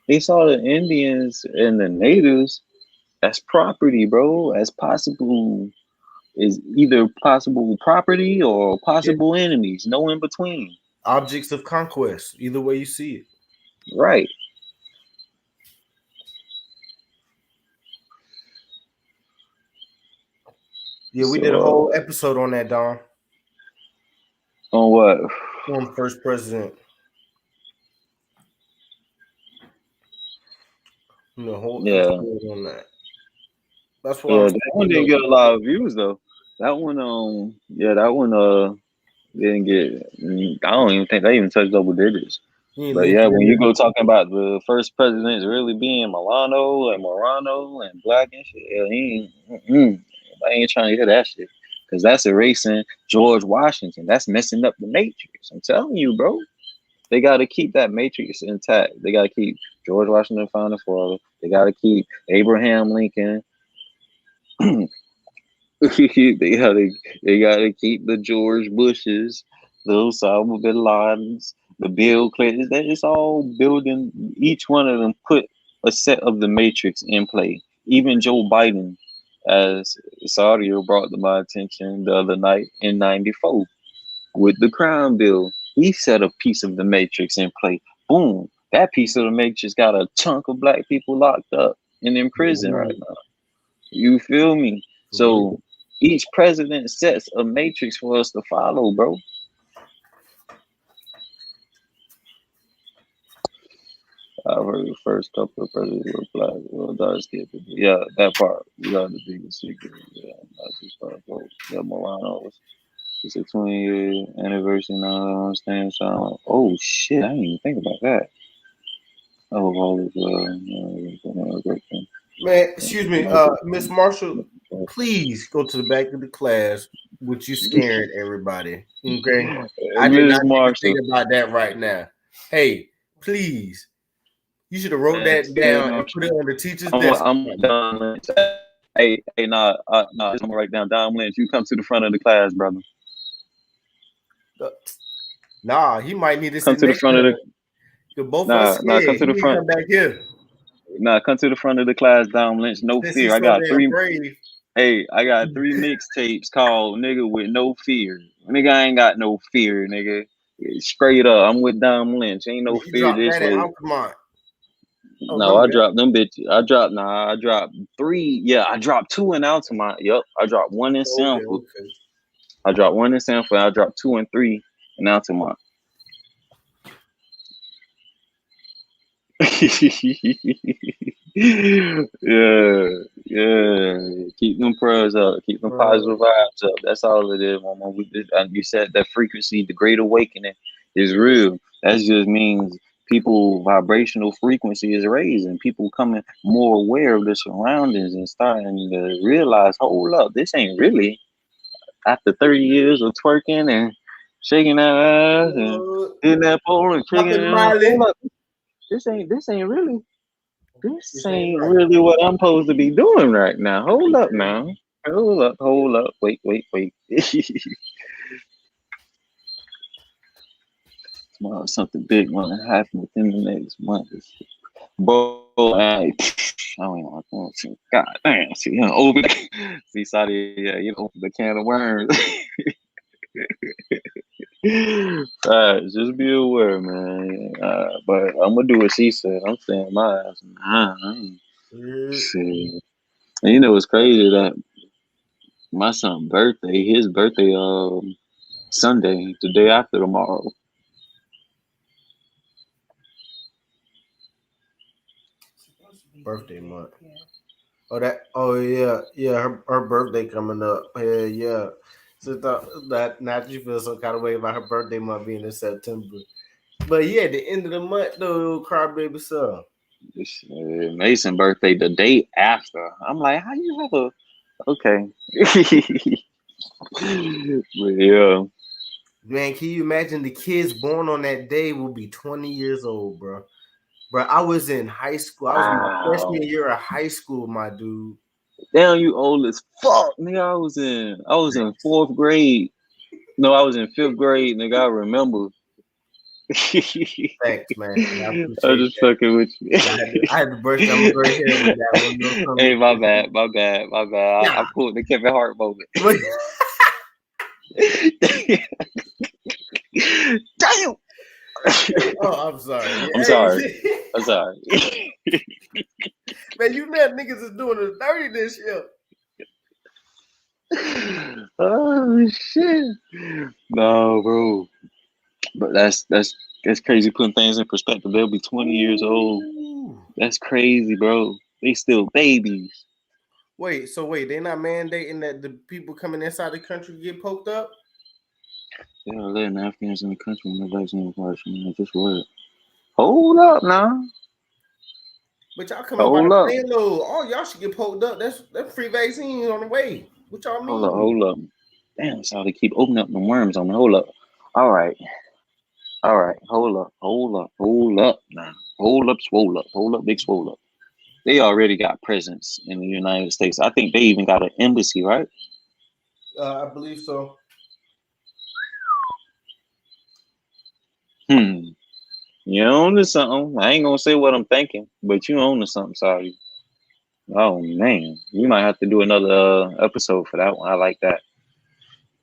Speaker 1: They saw the Indians and the natives as property, bro, as possible, is either possible property or
Speaker 3: Yeah.
Speaker 1: possible enemies, no in between.
Speaker 3: Objects of conquest, either way you see it.
Speaker 1: Right.
Speaker 3: Yeah, we did a
Speaker 1: So,
Speaker 3: whole episode on that, Don.
Speaker 1: on what?
Speaker 3: On first president. The whole
Speaker 1: Yeah.
Speaker 3: episode on that. That's what I'm
Speaker 1: Yeah, that one
Speaker 3: saying.
Speaker 1: didn't
Speaker 3: Though.
Speaker 1: get a lot of views though. That one, yeah, that one, didn't get. I don't even think they even touched double digits.
Speaker 3: You ain't
Speaker 1: But yeah, when you
Speaker 3: linking
Speaker 1: go talking about the first presidents really being Milano and Morano and black and shit, yeah, he ain't, I ain't trying to hear that shit because that's erasing George Washington. That's messing up the matrix. I'm telling you, bro. They got to keep that matrix intact. They got to keep George Washington founding father. They got to keep Abraham Lincoln. they gotta keep the George Bushes, the Osama bin Ladens, the Bill Clintons. That is all building. Each one of them put a set of the matrix in play. Even Joe Biden, as Saudio brought to my attention the other night in '94 with the crime bill, he set a piece of the matrix in play. Boom, that piece of the matrix got a chunk of black people locked up and in prison right
Speaker 3: Mhm.
Speaker 1: now. You feel me?
Speaker 3: For real.
Speaker 1: So each president sets a matrix for us to follow, bro. I've heard the first couple of presidents were black, well, dark skinned people. Yeah, that part. You got the biggest secret. Yeah, that's just part of folks. Yeah, Morano's. It's a 20-year anniversary now. I don't understand. So, oh shit, I didn't even think about that. I hope all is great thing.
Speaker 3: Man, excuse me, Miss Marshall. Please go to the back of the class with you scaring everybody. Okay, I did
Speaker 1: Miss
Speaker 3: not even
Speaker 1: Marshall.
Speaker 3: think about that right now. Hey, please, you should have wrote that
Speaker 1: Miss
Speaker 3: down and put it
Speaker 1: Marshall.
Speaker 3: on the teacher's
Speaker 1: I'm
Speaker 3: desk.
Speaker 1: Don Lynch. Hey, nah, I'm gonna write down Don Lynch. You come to the front of the class, brother.
Speaker 3: Nah, he might need to
Speaker 1: Come
Speaker 3: sit
Speaker 1: to the
Speaker 3: next
Speaker 1: front
Speaker 3: to
Speaker 1: of the
Speaker 3: her. Cause both of us
Speaker 1: come
Speaker 3: scared.
Speaker 1: to
Speaker 3: He
Speaker 1: the
Speaker 3: need to
Speaker 1: front.
Speaker 3: come back here
Speaker 1: Come to the front of the class, Don Lynch. No
Speaker 3: since
Speaker 1: fear.
Speaker 3: he's
Speaker 1: I
Speaker 3: so
Speaker 1: got
Speaker 3: damn
Speaker 1: three.
Speaker 3: brave.
Speaker 1: Hey, I got three mixtapes called "Nigga with No Fear." Nigga, I ain't got no fear, nigga. Straight up, I'm with Don Lynch. Ain't no
Speaker 3: You
Speaker 1: fear
Speaker 3: dropped
Speaker 1: this
Speaker 3: that in
Speaker 1: way.
Speaker 3: Altamont. I
Speaker 1: No, I
Speaker 3: remember that.
Speaker 1: dropped them bitches. I dropped three. Yeah, I dropped two in Altamont. Yep, I dropped one in
Speaker 3: Okay,
Speaker 1: Sample.
Speaker 3: okay.
Speaker 1: I dropped one in Sanford. I dropped 2 and 3 in Altamont. Yeah, yeah. Keep them prayers up. Keep them positive vibes up. That's all it is, mama. You said that frequency, the great awakening, is real. That just means people vibrational frequency is raising. People coming more aware of their surroundings and starting to realize, hold up, this ain't really after 30 years of twerking and shaking that ass and hitting that pole and shaking it. Hold up, this ain't really. This ain't
Speaker 3: right.
Speaker 1: really what I'm supposed to be doing right now. Hold up now. Hold up. Wait. Tomorrow something big gonna happen within the next month. Bro, I don't even want to see. God damn, see, open see, Saudi, yeah, open the can of worms. Just be aware, man. But I'm gonna do what she said. I'm saying my ass, man. Shit. And what's crazy that my son's birthday, his birthday, Sunday, the day after tomorrow.
Speaker 3: Birthday month. Oh yeah. Her birthday coming up. Yeah. So that not you feel some kind of way about her birthday month being in September. But yeah, the end of the month though, crybaby son.
Speaker 1: Mason birthday the day after. I'm like, how you have a okay? But yeah.
Speaker 3: Man, can you imagine the kids born on that day will be 20 years old, bro? Bro, I was in high school. I was in my
Speaker 1: Wow.
Speaker 3: freshman year of high school, my dude.
Speaker 1: Damn, you old as fuck, nigga. I was in 4th grade. No, I was in 5th grade, nigga. I remember.
Speaker 3: Thanks, man. I
Speaker 1: I'm
Speaker 3: appreciate
Speaker 1: just fucking with you.
Speaker 3: I had to burst down my gray hair with that one.
Speaker 1: Hey, my bad. I
Speaker 3: Yeah.
Speaker 1: pulled the Kevin Hart moment. Damn.
Speaker 3: Oh, I'm sorry.
Speaker 1: I'm
Speaker 3: Hey,
Speaker 1: sorry.
Speaker 3: man, you know niggas is doing the dirty this year.
Speaker 1: Oh shit. No, bro. But that's crazy putting things in perspective. They'll be 20 years old. That's crazy, bro. They still babies.
Speaker 3: Wait, they're not mandating that the people coming inside the country get poked up?
Speaker 1: They are letting Afghans in the country when the vaccine requires. Just what? Hold up now.
Speaker 3: But y'all coming by
Speaker 1: Hold
Speaker 3: the
Speaker 1: up.
Speaker 3: plane load. Oh, y'all should get poked up. That's free vaccine on the way. What y'all mean?
Speaker 1: Hold up. Damn, that's how they keep opening up the worms on me. Hold up. All right. Hold up now. Hold up, big swole up. They already got presence in the United States. I think they even got an embassy, right?
Speaker 3: I believe so.
Speaker 1: You own to something. I ain't gonna say what I'm thinking, but you own to something, sorry. Oh man, we might have to do another episode for that one. I like that.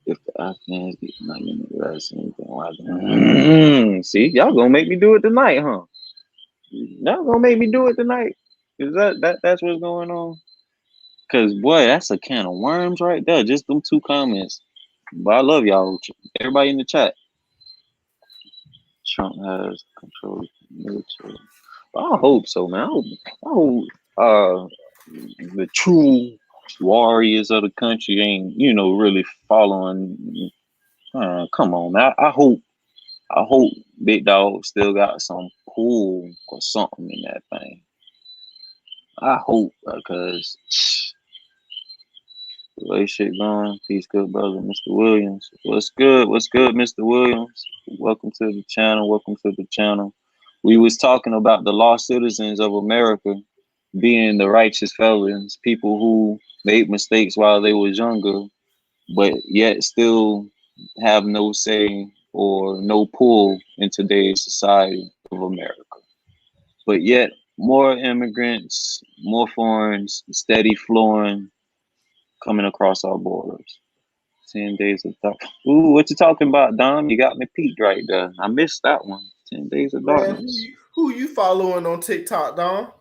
Speaker 1: If the Afghans get not in the see, y'all gonna make me do it tonight, huh? Y'all gonna make me do it tonight? Is that's what's going on? Cause boy, that's a can of worms right there. Just them 2 comments. But I love y'all. Everybody in the chat. Trump has control of the military. I hope so, man. I hope the true warriors of the country ain't, really following. Come on, man. I hope Big Dog still got some pull or something in that thing. I hope, because the way shit going. Peace, good brother, Mr. Williams. What's good? What's good, Mr. Williams? Welcome to the channel. Welcome to the channel. We was talking about the lost citizens of America being the righteous felons, people who made mistakes while they was younger, but yet still have no say or no pull in today's society of America. But yet more immigrants, more foreigners, steady flowing, coming across our borders. 10 days of dark. Ooh, what you talking about, Dom? You got me peaked right there. I missed that one. 10 days of
Speaker 3: Man,
Speaker 1: darkness.
Speaker 3: who you following on TikTok, Don?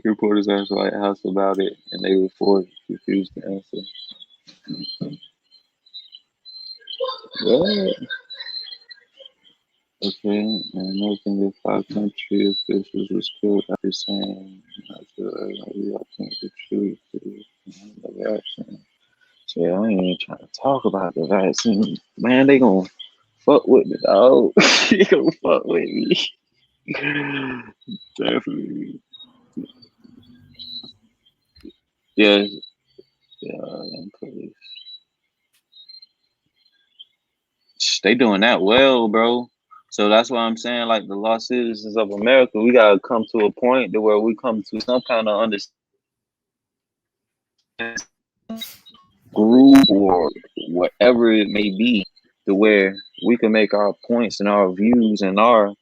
Speaker 1: Reporters asked the White House about it, and they refused to answer. Yeah. Okay, and American the five country officials was killed after saying, "I feel like we all think the truth is the vaccine." So yeah, I ain't even trying to talk about the vaccine. Man, they gonna fuck with the dog. They gonna fuck with me. Definitely. Yeah, yeah, and police. They doing that well, bro. So that's why I'm saying, like the lost citizens of America, we gotta come to a point to where we come to some kind of understanding group or whatever it may be, to where we can make our points and our views and our,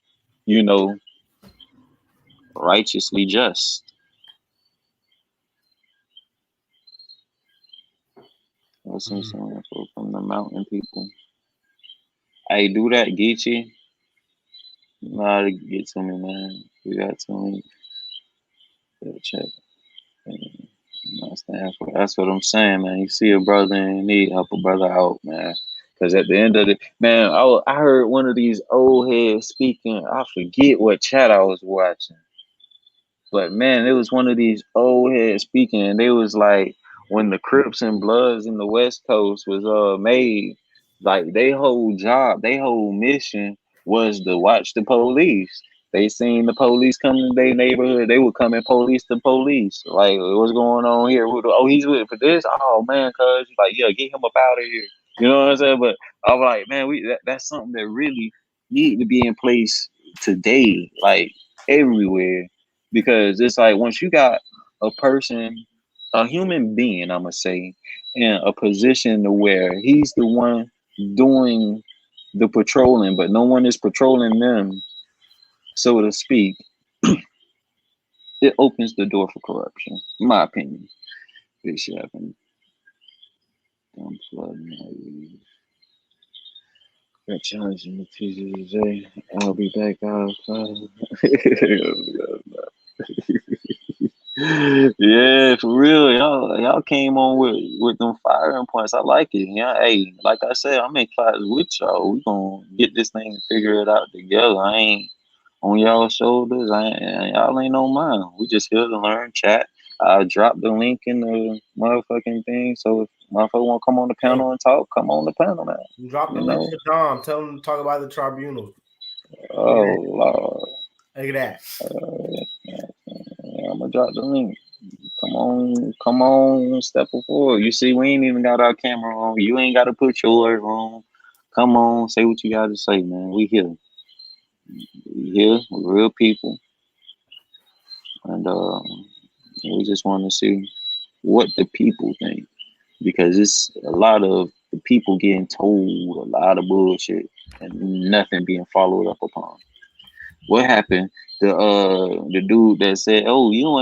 Speaker 1: you know, righteously just. Listen, some info from the mountain people. Hey, do that, Geechee. You know how to get to me, man. We got to me. Check. That's what I'm saying, man. You see a brother in need, help a brother out, man. Because at the end of the man, I heard one of these old heads speaking. I forget what chat I was watching. But man, it was one of these old heads speaking, and they was like, when the Crips and Bloods in the West Coast was made, like they whole job, they whole mission was to watch the police. They seen the police come in their neighborhood, they would come and police the police. Like, what's going on here? Oh, he's with it for this. Oh man, cuz like, yeah, get him up out of here. You know what I'm saying? But I'm like, man, that's something that really need to be in place today, like everywhere, because it's like once you got a person, a human being, I'm gonna say, in a position to where he's the one doing the patrolling, but no one is patrolling them, so to speak, it opens the door for corruption. In my opinion, this shit happened. Dumb flooding. Got challenging the TJ. I'll be back outside. Yeah, for real, y'all came on with them firing points. I like it. Yeah, hey, like I said, I'm in class with y'all. We gonna get this thing and figure it out together. I ain't on y'all shoulders. Y'all ain't on mine. We just here to learn, chat. I drop the link in the motherfucking thing. So if motherfucker want to come on the
Speaker 3: Hey,
Speaker 1: panel and talk, come on the panel, man.
Speaker 3: drop the
Speaker 1: You
Speaker 3: link
Speaker 1: know.
Speaker 3: to Dom. Tell him to talk about the tribunals. Look
Speaker 1: Oh Lord.
Speaker 3: at that.
Speaker 1: Yeah, I'm gonna drop the link. Come on, step forward. You see, we ain't even got our camera on. You ain't got to put yours on. Come on, say what you got to say, man. We here. We here. We're real people, and we just want to see what the people think, because it's a lot of the people getting told a lot of bullshit and nothing being followed up upon. What happened? The dude that said, "Oh, you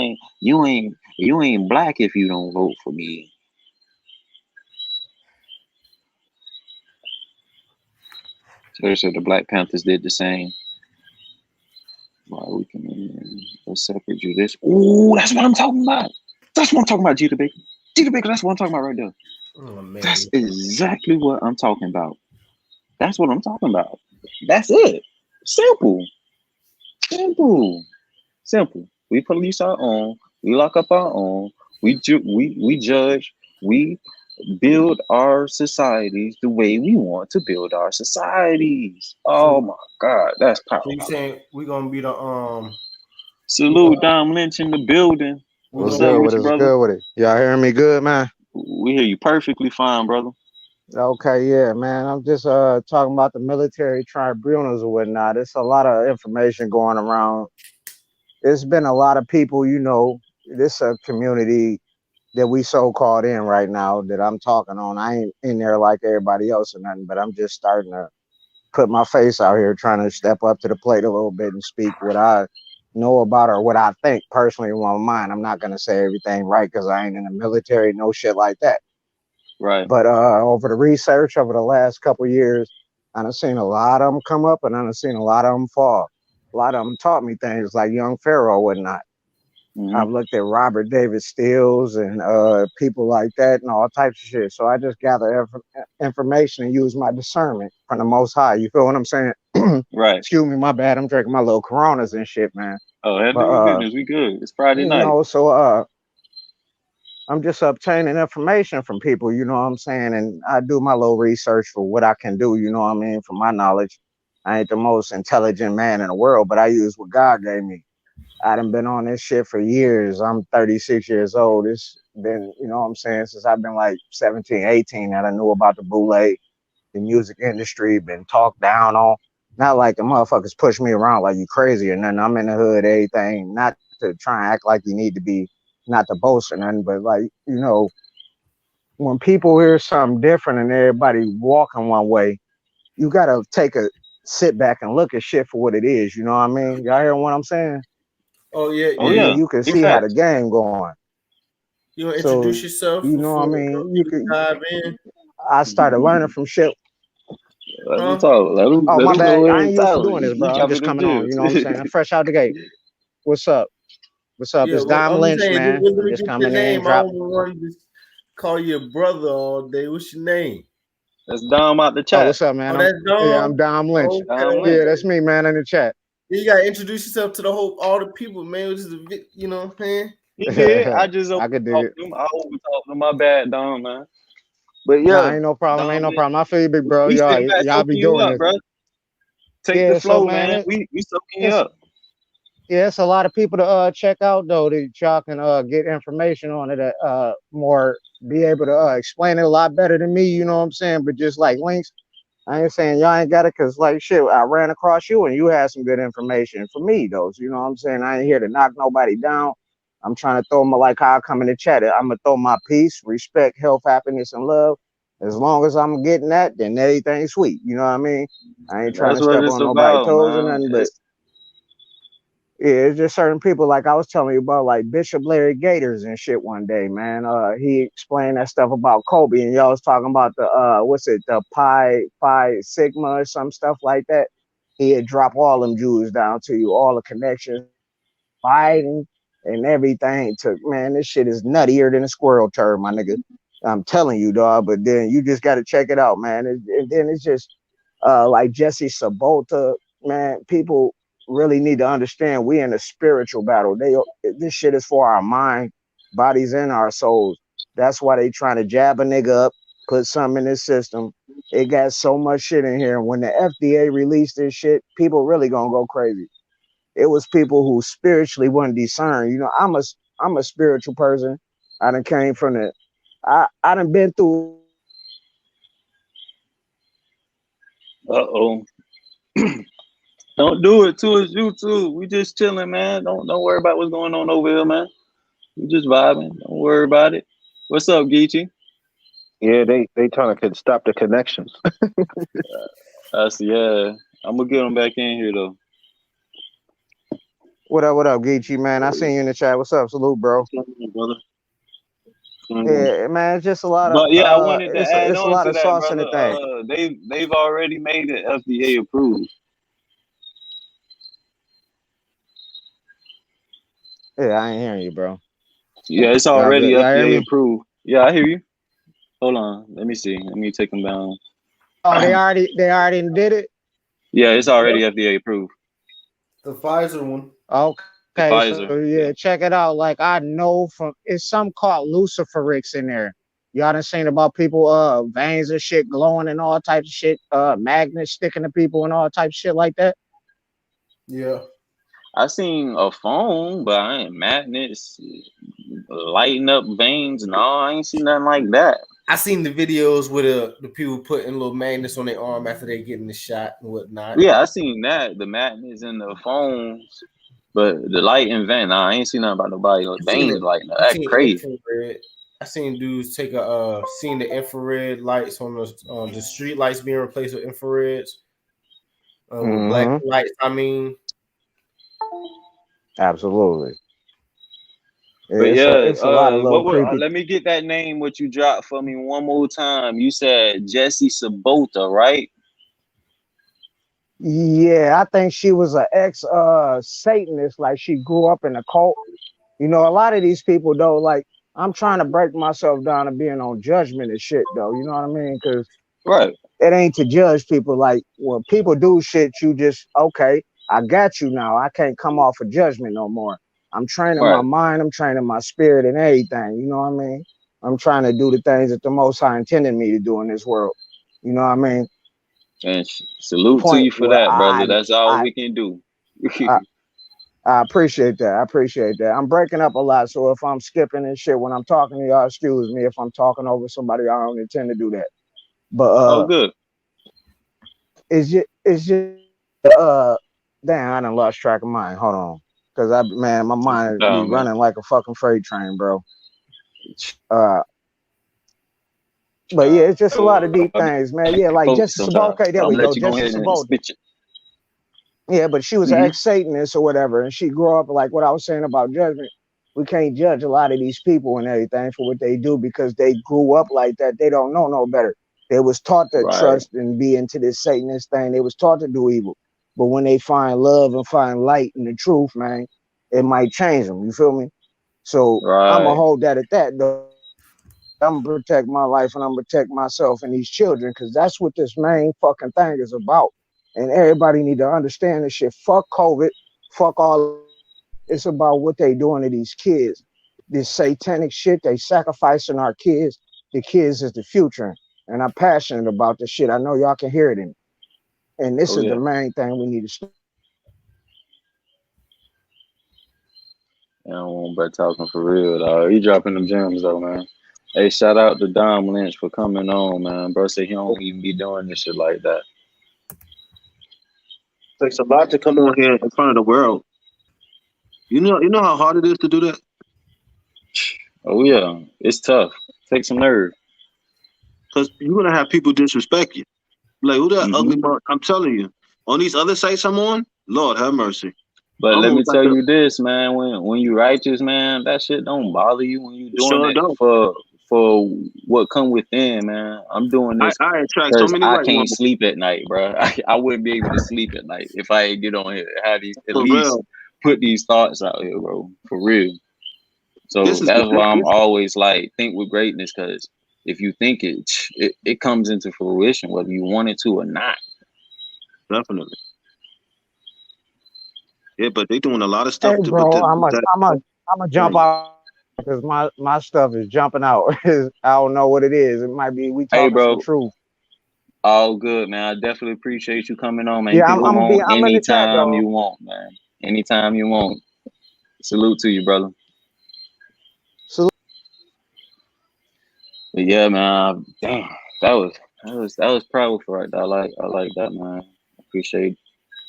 Speaker 1: ain't black if you don't vote for me." So the Black Panthers did the same. Why we can a separate Judas. Ooh, that's what I'm talking about. That's what I'm talking about, Jeter Baker. Jeter Baker, that's what I'm talking about right there.
Speaker 3: Oh
Speaker 1: That's
Speaker 3: man.
Speaker 1: exactly what I'm talking about. That's what I'm talking about. That's it. Simple. Simple. Simple. We police our own. We lock up our own. We judge. We build our societies the way we want to build our societies.
Speaker 3: So,
Speaker 1: Oh my God, that's
Speaker 3: so you
Speaker 1: powerful.
Speaker 3: saying we gonna be the we
Speaker 1: Salute
Speaker 3: gonna
Speaker 1: Dom Lynch in the building.
Speaker 3: we
Speaker 1: What's
Speaker 4: What's
Speaker 3: gonna
Speaker 1: up
Speaker 4: good
Speaker 1: with
Speaker 4: with it?
Speaker 1: you,
Speaker 4: What's
Speaker 1: brother?
Speaker 4: good with it? Y'all hearing me good, man?
Speaker 1: We hear you perfectly fine, brother.
Speaker 4: Okay, yeah, man. I'm just talking about the military tribunals and whatnot. It's a lot of information going around. It's been a lot of people, this a community that we so called in right now that I'm talking on. I ain't in there like everybody else or nothing, but I'm just starting to put my face out here, trying to step up to the plate a little bit and speak what I know about or what I think personally in my mind. I'm not gonna say everything right because I ain't in the military, no shit like that.
Speaker 1: Right.
Speaker 4: But over the research over the last couple of years, I done seen a lot of them come up and I done seen a lot of them fall. A lot of them taught me things like young Pharaoh whatnot.
Speaker 1: Mm-hmm.
Speaker 4: I've looked at Robert David Stills and people like that and all types of shit. So I just gather information and use my discernment from the Most High. You feel what I'm saying?
Speaker 1: Right.
Speaker 4: Excuse me, my bad. I'm drinking my little Coronas and shit, man.
Speaker 1: Oh, heaven
Speaker 4: But
Speaker 1: your goodness, we good. It's Friday night.
Speaker 4: so I'm just obtaining information from people, you know what I'm saying? And I do my little research for what I can do, you know what I mean, for my knowledge. I ain't the most intelligent man in the world, but I use what God gave me. I done been on this shit for years. I'm 36 years old. It's been, you know what I'm saying, since I've been like 17, 18 that I knew about the bootleg, the music industry, been talked down on. Not like the motherfuckers push me around like you crazy or nothing. I'm in the hood, everything. Not to try and act like you need to be, not to boast or nothing, but like, when people hear something different and everybody walking one way, you gotta take a sit back and look at shit for what it is. You know what I mean? Y'all hear what I'm saying?
Speaker 3: Oh yeah,
Speaker 1: Oh
Speaker 4: And
Speaker 3: yeah.
Speaker 4: then
Speaker 1: yeah,
Speaker 4: you can
Speaker 1: big
Speaker 4: see how the
Speaker 1: facts.
Speaker 4: game going.
Speaker 3: You want to
Speaker 4: So
Speaker 3: introduce yourself
Speaker 4: you know what I
Speaker 3: before
Speaker 4: mean? You
Speaker 3: you
Speaker 4: could.
Speaker 3: dive in?
Speaker 4: I started learning from shit.
Speaker 1: Let them
Speaker 3: Huh?
Speaker 1: talk.
Speaker 4: Oh
Speaker 1: Let
Speaker 4: my
Speaker 1: them go
Speaker 4: bad. I
Speaker 1: ahead
Speaker 4: ain't
Speaker 1: and
Speaker 4: used to
Speaker 1: talk.
Speaker 4: doing this,
Speaker 1: He
Speaker 4: bro. I'm
Speaker 1: dropping
Speaker 4: just
Speaker 1: them
Speaker 4: coming on. You
Speaker 1: jewels.
Speaker 4: know what I'm saying? Fresh out the gate. What's up? What's up?
Speaker 3: Yeah,
Speaker 4: It's
Speaker 3: well,
Speaker 4: Dom
Speaker 3: I'm just
Speaker 4: Lynch,
Speaker 3: saying,
Speaker 4: man.
Speaker 3: let
Speaker 4: I'm
Speaker 3: me
Speaker 4: just
Speaker 3: get your
Speaker 4: coming in,
Speaker 3: name. I
Speaker 4: drop.
Speaker 3: don't want to just call you a brother all day. What's your name?
Speaker 1: That's Dom out the
Speaker 4: Oh,
Speaker 1: chat.
Speaker 4: what's up, man?
Speaker 3: Oh, that's
Speaker 4: I'm
Speaker 3: Dom.
Speaker 4: Dom Lynch.
Speaker 1: Dom
Speaker 3: Okay.
Speaker 1: Lynch.
Speaker 4: Yeah, that's me, man, in the chat.
Speaker 3: You gotta introduce yourself to the whole all the people, man. Which is you know what I'm saying?
Speaker 1: He did. I just
Speaker 4: I could dig it.
Speaker 1: overtalked him. I overtalked him. My bad, Dom, man. But
Speaker 4: Nah,
Speaker 1: yeah,
Speaker 4: ain't no problem. Ain't
Speaker 1: Dom
Speaker 4: no
Speaker 1: Lynch.
Speaker 4: problem. I feel you, big bro.
Speaker 1: We
Speaker 4: Y'all,
Speaker 1: sitting back
Speaker 4: y'all be
Speaker 1: soaking you
Speaker 4: doing
Speaker 1: up,
Speaker 4: this.
Speaker 1: bro. Take the
Speaker 4: Yeah, so
Speaker 1: flow,
Speaker 4: man,
Speaker 1: man. We soaking you
Speaker 4: it's
Speaker 1: up.
Speaker 4: yeah, it's a lot of people to check out though that y'all can get information on it, more be able to explain it a lot better than me. You know what I'm saying? But just like links, I ain't saying y'all ain't got it because like shit, I ran across you and you had some good information for me though. So, you know what I'm saying? I ain't here to knock nobody down. I'm trying to throw my like how I come in the chat. I'm gonna throw my peace, respect, health, happiness, and love. As long as I'm getting that, then everything's sweet. You know what I mean? I ain't trying
Speaker 1: That's
Speaker 4: to
Speaker 1: what
Speaker 4: step
Speaker 1: it's
Speaker 4: on nobody's
Speaker 1: about,
Speaker 4: toes or
Speaker 1: man.
Speaker 4: nothing, but
Speaker 1: It's
Speaker 4: yeah, it's just certain people like I was telling you about, like Bishop Larry Gators and shit one day, man. He explained that stuff about Kobe, and y'all was talking about the what's it, the Pi Sigma or some stuff like that. He had dropped all them Jews down to you, all the connections, Biden and everything. To man, this shit is nuttier than a squirrel turd, my nigga. I'm telling you, dog. But then you just got to check it out, man. And then it's just like Jesse Sabota, man. People really need to understand we in a spiritual battle. This shit is for our mind, bodies, and our souls. That's why they trying to jab a nigga up, put something in this system. It got so much shit in here. And when the FDA released this shit, people really gonna go crazy. It was people who spiritually wouldn't discern. You know, I'm a spiritual person. I done came from the I done been through
Speaker 1: uh-oh. Don't do it to us, YouTube. We just chilling, man. Don't worry about what's going on over here, man. We just vibing. Don't worry about it. What's up, Geechee?
Speaker 2: Yeah, they trying to stop the connections.
Speaker 1: Yeah. I'm gonna get them back in here though.
Speaker 4: what up, Geechee, man. I seen you in the chat. What's up? Salute, bro.
Speaker 1: Brother.
Speaker 4: Yeah, man, it's just a lot of
Speaker 1: But yeah, I wanted to add
Speaker 4: it's a
Speaker 1: on
Speaker 4: lot
Speaker 1: to
Speaker 4: of
Speaker 1: that,
Speaker 4: sauce in
Speaker 1: brother.
Speaker 4: the thing.
Speaker 1: They've already made it FDA approved.
Speaker 4: Yeah, I ain't hearing you, bro.
Speaker 1: Yeah, it's
Speaker 4: Y'all
Speaker 1: already
Speaker 4: good? Y'all hear
Speaker 1: FDA
Speaker 4: me?
Speaker 1: approved. Yeah, I hear you. Hold on, let me see. Let me take them down.
Speaker 4: Oh, they already did it.
Speaker 1: Yeah, it's
Speaker 3: Yep.
Speaker 1: already FDA approved.
Speaker 3: The Pfizer one.
Speaker 1: The
Speaker 4: Okay, so
Speaker 1: Pfizer.
Speaker 4: yeah,
Speaker 1: Yeah.
Speaker 4: check it out. Like I know from it's some called Luciferix in there. Y'all done seen about people veins and shit glowing and all types of shit, magnets sticking to people and all types of shit like that.
Speaker 3: Yeah.
Speaker 1: I seen a phone, but I ain't magnets lighting up veins. No, I ain't seen nothing like that.
Speaker 3: I seen the videos with the people putting little magnets on their arm after they getting the shot and whatnot.
Speaker 1: Yeah, I seen that. The magnets and the phones, but the light and vein. Nah, I ain't seen nothing about nobody with
Speaker 3: I seen
Speaker 1: veins
Speaker 3: it.
Speaker 1: lighting up.
Speaker 3: I
Speaker 1: That
Speaker 3: seen
Speaker 1: crazy.
Speaker 3: infrared. I seen dudes take seen the infrared lights on the street lights being replaced with infrareds with black
Speaker 4: Mm-hmm.
Speaker 3: lights. I mean,
Speaker 4: Absolutely.
Speaker 1: But yeah,
Speaker 4: It's a lot of little
Speaker 1: what were,
Speaker 4: creepy.
Speaker 1: let me get that name. What you dropped for me one more time? You said Jesse Sabota, right?
Speaker 4: Yeah, I think she was an ex Satanist. Like she grew up in a cult You know, a lot of these people though, like I'm trying to break myself down to being on judgment and shit though. You know what I mean? Because
Speaker 1: Right,
Speaker 4: it ain't to judge people. Like when people do shit, you just okay. I got you now. I can't come off of judgment no more. I'm training my
Speaker 1: right.
Speaker 4: mind. I'm training my spirit and everything. You know what I mean? I'm trying to do the things that the Most High intended me to do in this world. You know what I mean?
Speaker 1: And salute to
Speaker 4: Point
Speaker 1: you for
Speaker 4: where
Speaker 1: that, brother. That's all
Speaker 4: I
Speaker 1: we can do.
Speaker 4: I I appreciate that. I appreciate that. I'm breaking up a lot, so if I'm skipping and shit when I'm talking to y'all, excuse me. If I'm talking over somebody, I don't intend to do that. But
Speaker 1: Oh, good.
Speaker 4: it's just damn, I done lost track of mine. Hold on, cause man, my mind
Speaker 1: Oh
Speaker 4: be
Speaker 1: man.
Speaker 4: running like a fucking freight train, bro. Uh, but yeah, it's just a lot of
Speaker 1: I
Speaker 4: deep
Speaker 1: be
Speaker 4: things, man. Yeah, like
Speaker 1: focused
Speaker 4: Justice Sabota.
Speaker 1: sometimes.
Speaker 4: Okay, there
Speaker 1: I'm
Speaker 4: we
Speaker 1: gonna let
Speaker 4: go.
Speaker 1: you go ahead
Speaker 4: Justice
Speaker 1: and
Speaker 4: Sabota.
Speaker 1: spit your.
Speaker 4: Yeah, but she was an
Speaker 1: Hmm.
Speaker 4: ex-Satanist or whatever, and she grew up like what I was saying about judgment. We can't judge a lot of these people and everything for what they do because they grew up like that. They don't know no better. They was taught to
Speaker 1: Right,
Speaker 4: trust and be into this Satanist thing. They was taught to do evil. But when they find love and find light in the truth, man, it might change them. You feel me? So I'm gonna
Speaker 1: right.
Speaker 4: hold that at that though. I'm gonna protect my life and I'm gonna protect myself and these children because that's what this main fucking thing is about. And everybody need to understand this shit. Fuck COVID. Fuck all that shit. It's about what they doing to these kids. This satanic shit, they sacrificing our kids. The kids is the future. And I'm passionate about this shit. I know y'all can hear it in me. And this
Speaker 1: Oh
Speaker 4: is the
Speaker 1: yeah.
Speaker 4: main thing we need to stop.
Speaker 1: I don't want but talking for real, dog. He dropping them gems though, man. Hey, shout out to Dom Lynch for coming on, man. Bro said he don't even be doing this shit like that.
Speaker 2: Takes a lot to come on here in front of the world. You know how hard it is to do that.
Speaker 1: Oh yeah, it's tough. Take some nerve.
Speaker 2: Because you're gonna have people disrespect you. Like who that
Speaker 1: Hmm.
Speaker 2: ugly mother? I'm telling you, on these other sites I'm on, Lord have mercy.
Speaker 1: But let me
Speaker 2: Almost like
Speaker 1: tell
Speaker 2: the
Speaker 1: you this, man. When you righteous, man, that shit don't bother you when you doing
Speaker 2: sure
Speaker 1: it
Speaker 2: don't.
Speaker 1: for what come within, man. I'm doing this
Speaker 2: I attract so
Speaker 1: because
Speaker 2: many
Speaker 1: I
Speaker 2: white
Speaker 1: can't
Speaker 2: women
Speaker 1: sleep at night, bro. I wouldn't be able to sleep at night if I ain't get on here. Had these at
Speaker 2: for
Speaker 1: least
Speaker 2: real.
Speaker 1: put these thoughts out here, bro, for real.
Speaker 2: This
Speaker 1: So
Speaker 2: is
Speaker 1: that's why I'm
Speaker 2: ridiculous.
Speaker 1: always like think with greatness, because if you think it comes into fruition whether you want it to or not.
Speaker 2: Definitely. Yeah, but they doing a lot of
Speaker 4: Hey,
Speaker 2: stuff to but
Speaker 4: bro,
Speaker 2: the,
Speaker 4: I'm a,
Speaker 2: that
Speaker 4: I'm a, I'm gonna jump
Speaker 2: crazy.
Speaker 4: out because my stuff is jumping out. I don't know what it is. It might be we
Speaker 1: Hey,
Speaker 4: talking some
Speaker 1: bro,
Speaker 4: truth.
Speaker 1: all good, man. I definitely appreciate you coming on, man. You
Speaker 4: Yeah,
Speaker 1: can come on
Speaker 4: I'm in the chat
Speaker 1: anytime
Speaker 4: though.
Speaker 1: you want, man. Anytime you want. Salute to you, brother.
Speaker 4: So
Speaker 1: But yeah, man. Damn, that was powerful right there. I like that, man. Appreciate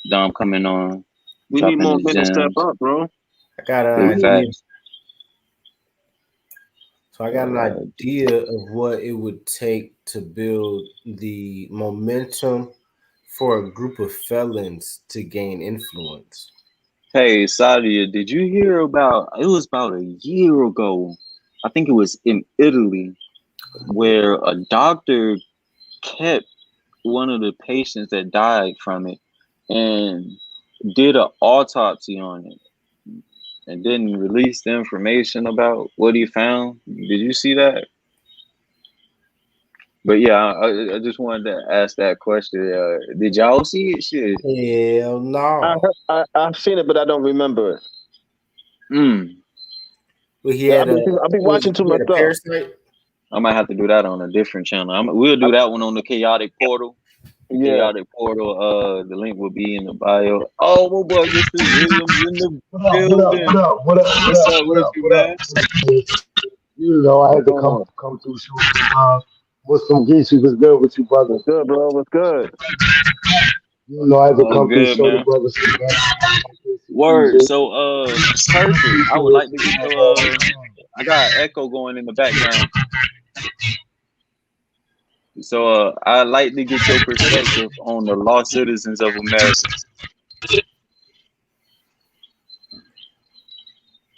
Speaker 1: Dom coming on,
Speaker 2: We need
Speaker 1: dropping
Speaker 2: more
Speaker 1: his
Speaker 2: men to step
Speaker 1: gems.
Speaker 2: up, bro.
Speaker 3: I got an
Speaker 2: We
Speaker 1: Big
Speaker 2: need
Speaker 3: idea.
Speaker 1: facts.
Speaker 3: So I got an idea of what it would take to build the momentum for a group of felons to gain influence.
Speaker 1: Hey, Sadia, did you hear about? It was about a year ago. I think it was in Italy, where a doctor kept one of the patients that died from it and did an autopsy on it and didn't release the information about what he found. Did you see that? But yeah, I just wanted to ask that question. Did y'all see it? Shit.
Speaker 3: Hell no.
Speaker 2: I've seen it, but I don't remember it.
Speaker 1: Mm.
Speaker 3: But he
Speaker 2: Yeah,
Speaker 3: had a
Speaker 2: I've been watching too
Speaker 3: he
Speaker 2: much
Speaker 3: had a
Speaker 2: stuff.
Speaker 3: parasite.
Speaker 1: I might have to do that on a different channel. We'll
Speaker 2: I,
Speaker 1: do that one on the Chaotic Portal. The
Speaker 2: yeah.
Speaker 1: Chaotic Portal. The link will be in the bio. Oh, my boy, Mr. Williams in the
Speaker 5: What up? What up? What
Speaker 1: building.
Speaker 5: up? What up? What
Speaker 1: What's
Speaker 5: up?
Speaker 1: up
Speaker 5: What
Speaker 1: with
Speaker 5: up?
Speaker 1: you,
Speaker 5: What up?
Speaker 1: man?
Speaker 5: You know, I
Speaker 2: What's
Speaker 5: had to
Speaker 2: going
Speaker 5: come
Speaker 2: on?
Speaker 5: come through show some love. What's some geese who was good with you, brother?
Speaker 2: What's good, bro? What's good?
Speaker 5: You know, I had to
Speaker 1: Oh,
Speaker 5: come through
Speaker 1: good,
Speaker 5: show the
Speaker 1: man.
Speaker 5: brother some love.
Speaker 1: Word. So, perfect. I would like to get your. I got echo going in the background. So, I'd like to get your perspective on the lost citizens of America.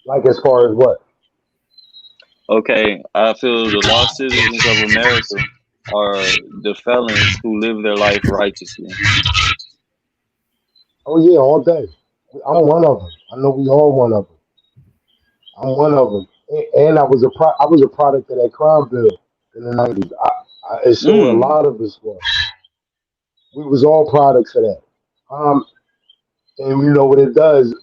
Speaker 5: Like as far as what?
Speaker 1: Okay, I feel the lost citizens of America are the felons who live their life righteously.
Speaker 5: Oh yeah, all day. I'm one of them. I know we all one of them. I'm one of them. And I was a product of that crime bill in the '90s. And so a
Speaker 1: Mm.
Speaker 5: lot of us were. We was all products of that. Um, and you know what it does?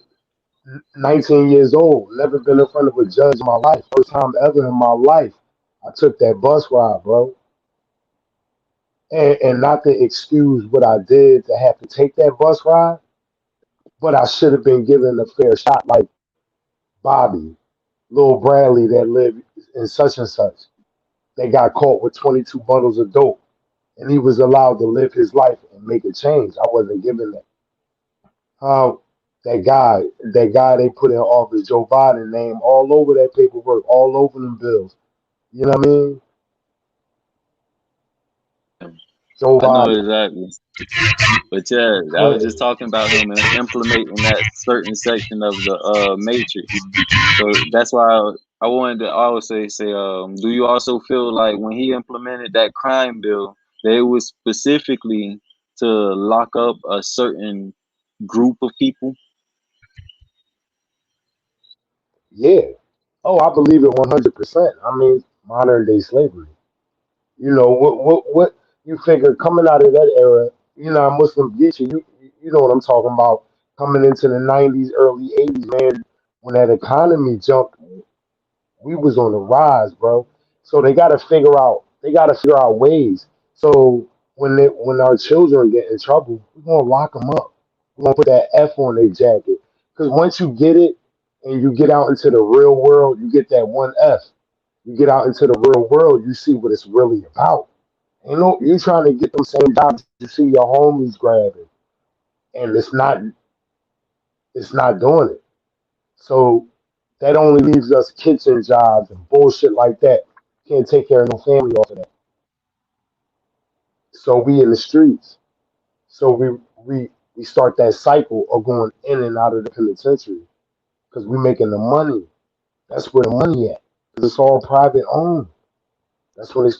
Speaker 5: 19 years old, never been in front of a judge in my life. First time ever in my life, I took that bus ride, bro. And not to excuse what I did to have to take that bus ride, but I should have been given a fair shot, like Bobby, Lil Bradley that lived in such and such. They got caught with 22 bundles of dope, and he was allowed to live his life and make a change. I wasn't given that. Um, that guy they put in office, Joe Biden, name all over that paperwork, all over them bills. You know what I mean? Joe
Speaker 1: I know
Speaker 5: Biden.
Speaker 1: exactly. But yeah, I was
Speaker 5: Yeah,
Speaker 1: just talking about him and implementing that certain section of the matrix. So that's why I wanted to also say, do you also feel like when he implemented that crime bill, that it was specifically to lock up a certain group of people?
Speaker 5: yeah. Oh, I believe it 100%. I mean, modern day slavery. You know what you figure coming out of that era. You know, Muslim Geisha. You know what I'm talking about. Coming into the '90s, early '80s, man, when that economy jumped, we was on the rise, bro. So they got to figure out. They got to figure out ways. So when our children get in trouble, we're gonna lock them up. We're gonna put that F on their jacket. Because once you get it and you get out into the real world, you get that one F. You get out into the real world, you see what it's really about. You know, you trying to get them same jobs you see your homies grabbing, and it's not doing it. So that only leaves us kitchen jobs and bullshit like that. Can't take care of no family off of that. So we in the streets. So we start that cycle of going in and out of the penitentiary because we making the money. That's where the money at. 'Cause it's all private owned. That's when they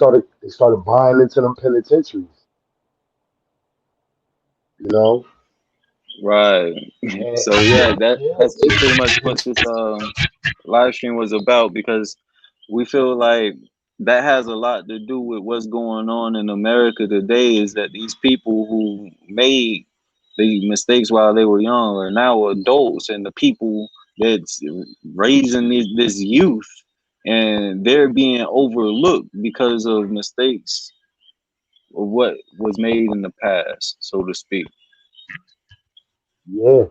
Speaker 5: started buying into them penitentiaries. You know,
Speaker 1: Right.
Speaker 5: and
Speaker 1: So yeah,
Speaker 5: yeah,
Speaker 1: that's pretty much what this live stream was about, because we feel like that has a lot to do with what's going on in America today. Is that these people who made the mistakes while they were young are now adults, and the people that's raising this youth, and they're being overlooked because of mistakes of what was made in the past, so to speak.
Speaker 5: yeah,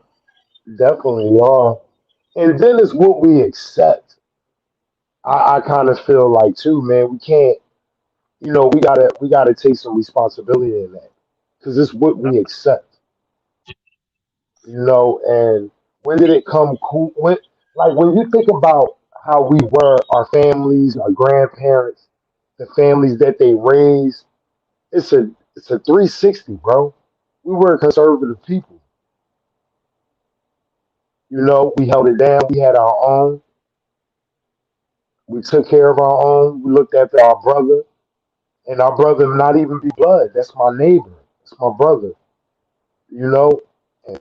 Speaker 5: definitely are. And then it's what we accept. I kind of feel like too, man. We can't, we gotta take some responsibility in that because it's what we accept. And when did it come cool? When you think about how we were, our families, our grandparents, the families that they raised, it's a 360, bro. We were conservative people. We held it down. We had our own. We took care of our own. We looked after our brother, and our brother not even be blood. That's my neighbor. That's my brother. You know, and,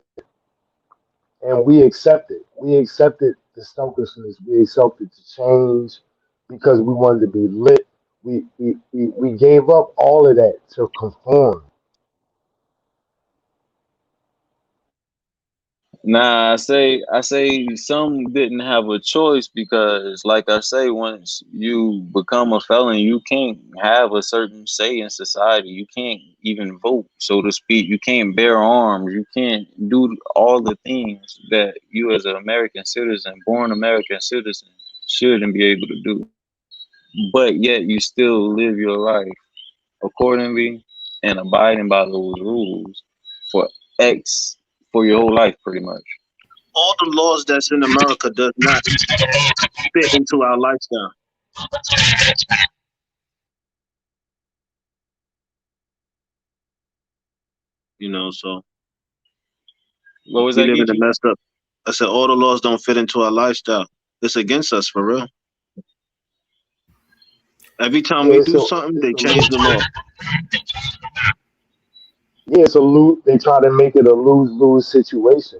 Speaker 5: and we accepted. We accepted the selfishness. We accepted the change because we wanted to be lit. We gave up all of that to conform.
Speaker 1: Nah, I say some didn't have a choice, because like I say, once you become a felon, you can't have a certain say in society. You can't even vote, so to speak. You can't bear arms. You can't do all the things that you as an American citizen, born American citizen, should and be able to do. But yet you still live your life accordingly and abiding by those rules for X for your whole life pretty much.
Speaker 2: All the laws that's in America does not fit into our lifestyle. So
Speaker 1: What was
Speaker 2: we
Speaker 1: that,
Speaker 2: live in a
Speaker 1: Geechee?
Speaker 2: messed up. I said all the laws don't fit into our lifestyle. It's against us for real. Every time we
Speaker 5: Yeah,
Speaker 2: do something, they change the law.
Speaker 5: it's a lose. They try to make it a lose lose situation.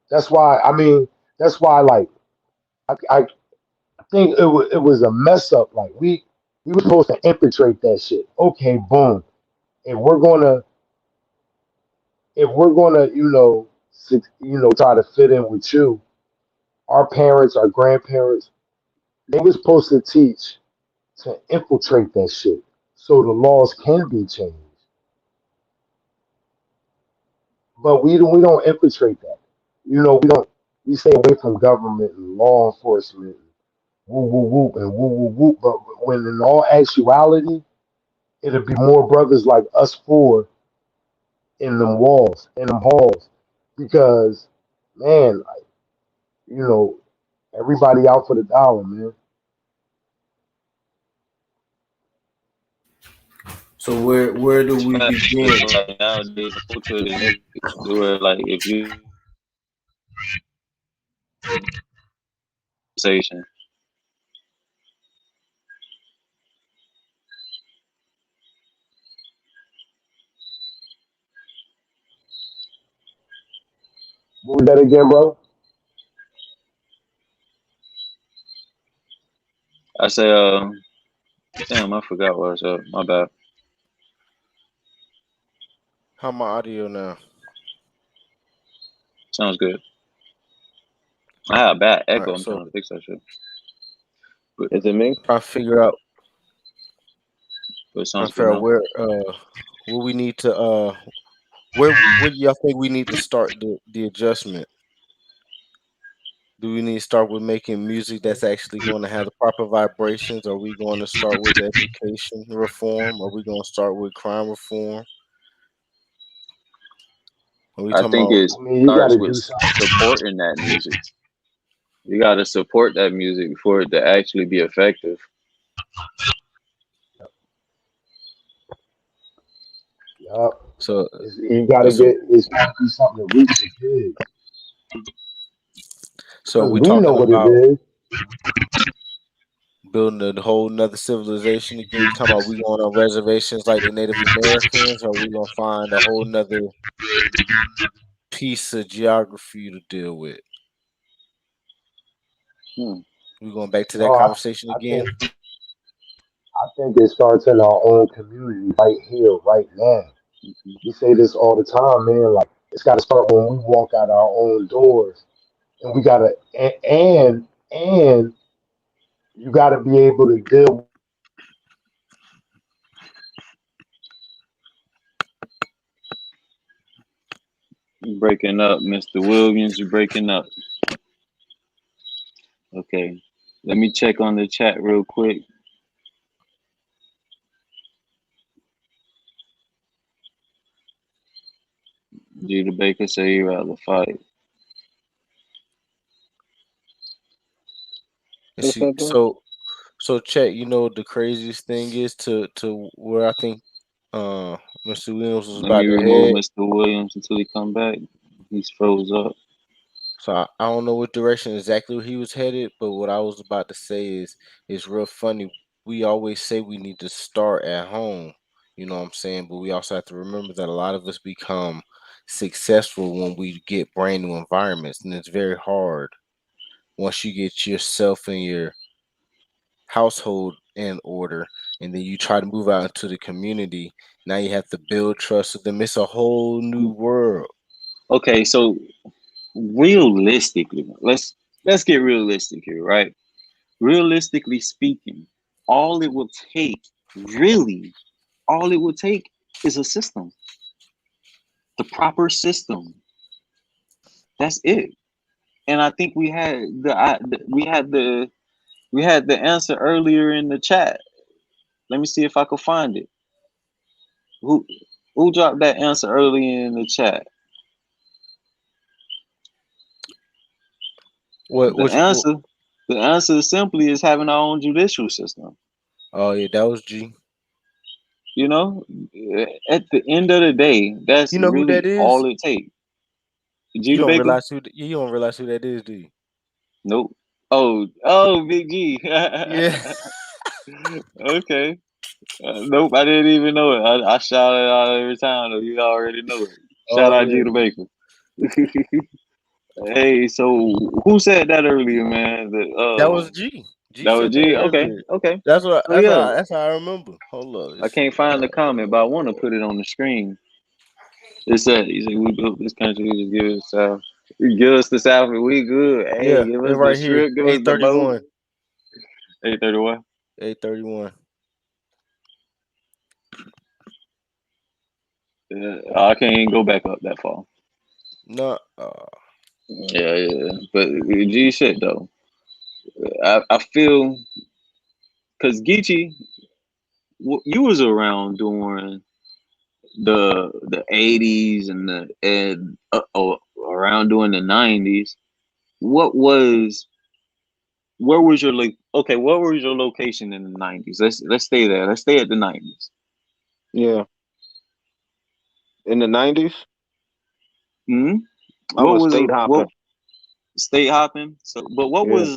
Speaker 5: That's why. I mean, that's why. Like I think it was a mess up. Like we were supposed to infiltrate that shit. Okay, boom. If we're gonna if we're gonna try to fit in with you, our parents, our grandparents, they were supposed to teach to infiltrate that shit so the laws can be changed. But we don't infiltrate that. We stay away from government and law enforcement, woo woo woo and woo woo woo. But when in all actuality, it'll be more brothers like us four in them walls, in them halls, because man, you know, everybody out for the dollar, man.
Speaker 3: So where do we
Speaker 1: Fact, it's
Speaker 3: begin?
Speaker 1: like nowadays the culture is negative. Where like if you conversation,
Speaker 5: What was that again, bro?
Speaker 1: I say, damn, I forgot what I said. My bad.
Speaker 6: How my audio now?
Speaker 1: Sounds good. I had a bad
Speaker 6: All
Speaker 1: echo.
Speaker 6: right,
Speaker 1: I'm
Speaker 6: so
Speaker 1: trying to fix that shit, but
Speaker 2: Is it me?
Speaker 1: but it
Speaker 6: trying
Speaker 1: sounds
Speaker 6: to
Speaker 1: good
Speaker 6: figure out
Speaker 1: now.
Speaker 6: where we need to where do y'all think we need to start the adjustment? Do we need to start with making music that's actually going to have the proper vibrations? Are we going to start with education reform? Are we going to start with crime reform? Are we
Speaker 1: I
Speaker 6: talking
Speaker 1: think
Speaker 6: about?
Speaker 1: it
Speaker 5: I mean, you got
Speaker 1: starts
Speaker 5: to
Speaker 1: with
Speaker 5: do something.
Speaker 1: supporting that music. You got to support that music for it to actually be effective.
Speaker 5: Yup.
Speaker 6: So
Speaker 5: You got to
Speaker 6: so
Speaker 5: get. It's got to be something to reach the kids
Speaker 6: so
Speaker 5: because
Speaker 6: we
Speaker 5: we know
Speaker 6: talking
Speaker 5: what it
Speaker 6: about
Speaker 5: is.
Speaker 6: building a whole nother civilization again? You talking about we going on reservations like the Native Americans, or we gonna find a whole nother piece of geography to deal with?
Speaker 1: Hmm.
Speaker 6: We going back to that
Speaker 5: No,
Speaker 6: conversation
Speaker 5: I
Speaker 6: again?
Speaker 5: think I think it starts in our own community right here, right now. We say this all the time, man. Like it's got to start when we walk out our own doors, and we gotta and you got to be able to deal with
Speaker 1: You breaking up, Mr. Williams. You breaking up. Okay. Let me check on the chat real quick. Judah Baker say he rather fight.
Speaker 6: And
Speaker 1: What's
Speaker 6: see,
Speaker 1: that, bro?
Speaker 6: so check. You know the craziest thing is to where I think Mr. Williams was
Speaker 1: Let me
Speaker 6: about to
Speaker 1: remove
Speaker 6: head.
Speaker 1: Mr. Williams until he come back. He's froze up.
Speaker 6: So I don't know what direction exactly he was headed, but what I was about to say is real funny. We always say we need to start at home, you know what I'm saying? But we also have to remember that a lot of us become successful when we get brand new environments, and it's very hard once you get yourself and your household in order, and then you try to move out into the community. Now you have to build trust with them. It's a whole new world.
Speaker 1: Okay, so realistically, let's get realistic here, right? Realistically speaking, all it will take, really, all it will take is a system, the proper system. That's it. And I think we had the answer earlier in the chat. Let me see if I could find it. Who who dropped that answer early in the chat?
Speaker 6: What
Speaker 1: The
Speaker 6: which
Speaker 1: answer, the answer simply is having our own judicial system.
Speaker 6: oh yeah, that was G.
Speaker 1: You know, at the end of the day, that's
Speaker 6: You know who that
Speaker 1: really
Speaker 6: is?
Speaker 1: all it takes.
Speaker 6: You
Speaker 1: Judah
Speaker 6: don't
Speaker 1: Baker?
Speaker 6: realize you don't realize who that is, do you?
Speaker 1: Nope. Oh, Big G.
Speaker 6: Yeah.
Speaker 1: Okay. Nope, I didn't even know it. I shout it out every time, though. You already know it. Shout
Speaker 6: Oh
Speaker 1: out
Speaker 6: yeah.
Speaker 1: Judah Baker. Hey, so who said that earlier, man?
Speaker 6: That was G. G
Speaker 1: That was
Speaker 6: said that
Speaker 1: G. Okay,
Speaker 6: earlier.
Speaker 1: okay.
Speaker 6: That's what.
Speaker 1: So yeah,
Speaker 6: That's how I remember. Hold up.
Speaker 1: I can't find the comment, but I want to put it on the screen. It said, "He said we built this country to give us South. Give us the South, and we good. Hey,
Speaker 6: Yeah,
Speaker 1: give
Speaker 6: it's
Speaker 1: us the
Speaker 6: right here.
Speaker 1: strip, give us the boat."
Speaker 6: 831.
Speaker 1: 831.
Speaker 6: 831.
Speaker 1: Yeah, I can't even go back up that far.
Speaker 6: No.
Speaker 1: Yeah, yeah. But G shit though. I feel because Geechee, you was around during the 80s and around during the 90s. What was where was your like? Okay, what was your location in the 90s? Let's stay there. Let's stay at the 90s.
Speaker 2: Yeah, in the '90s,
Speaker 1: Hmm.
Speaker 2: I
Speaker 1: What
Speaker 2: was
Speaker 1: was
Speaker 2: state
Speaker 1: what
Speaker 2: hopping.
Speaker 1: state hopping? So, but
Speaker 2: Yeah,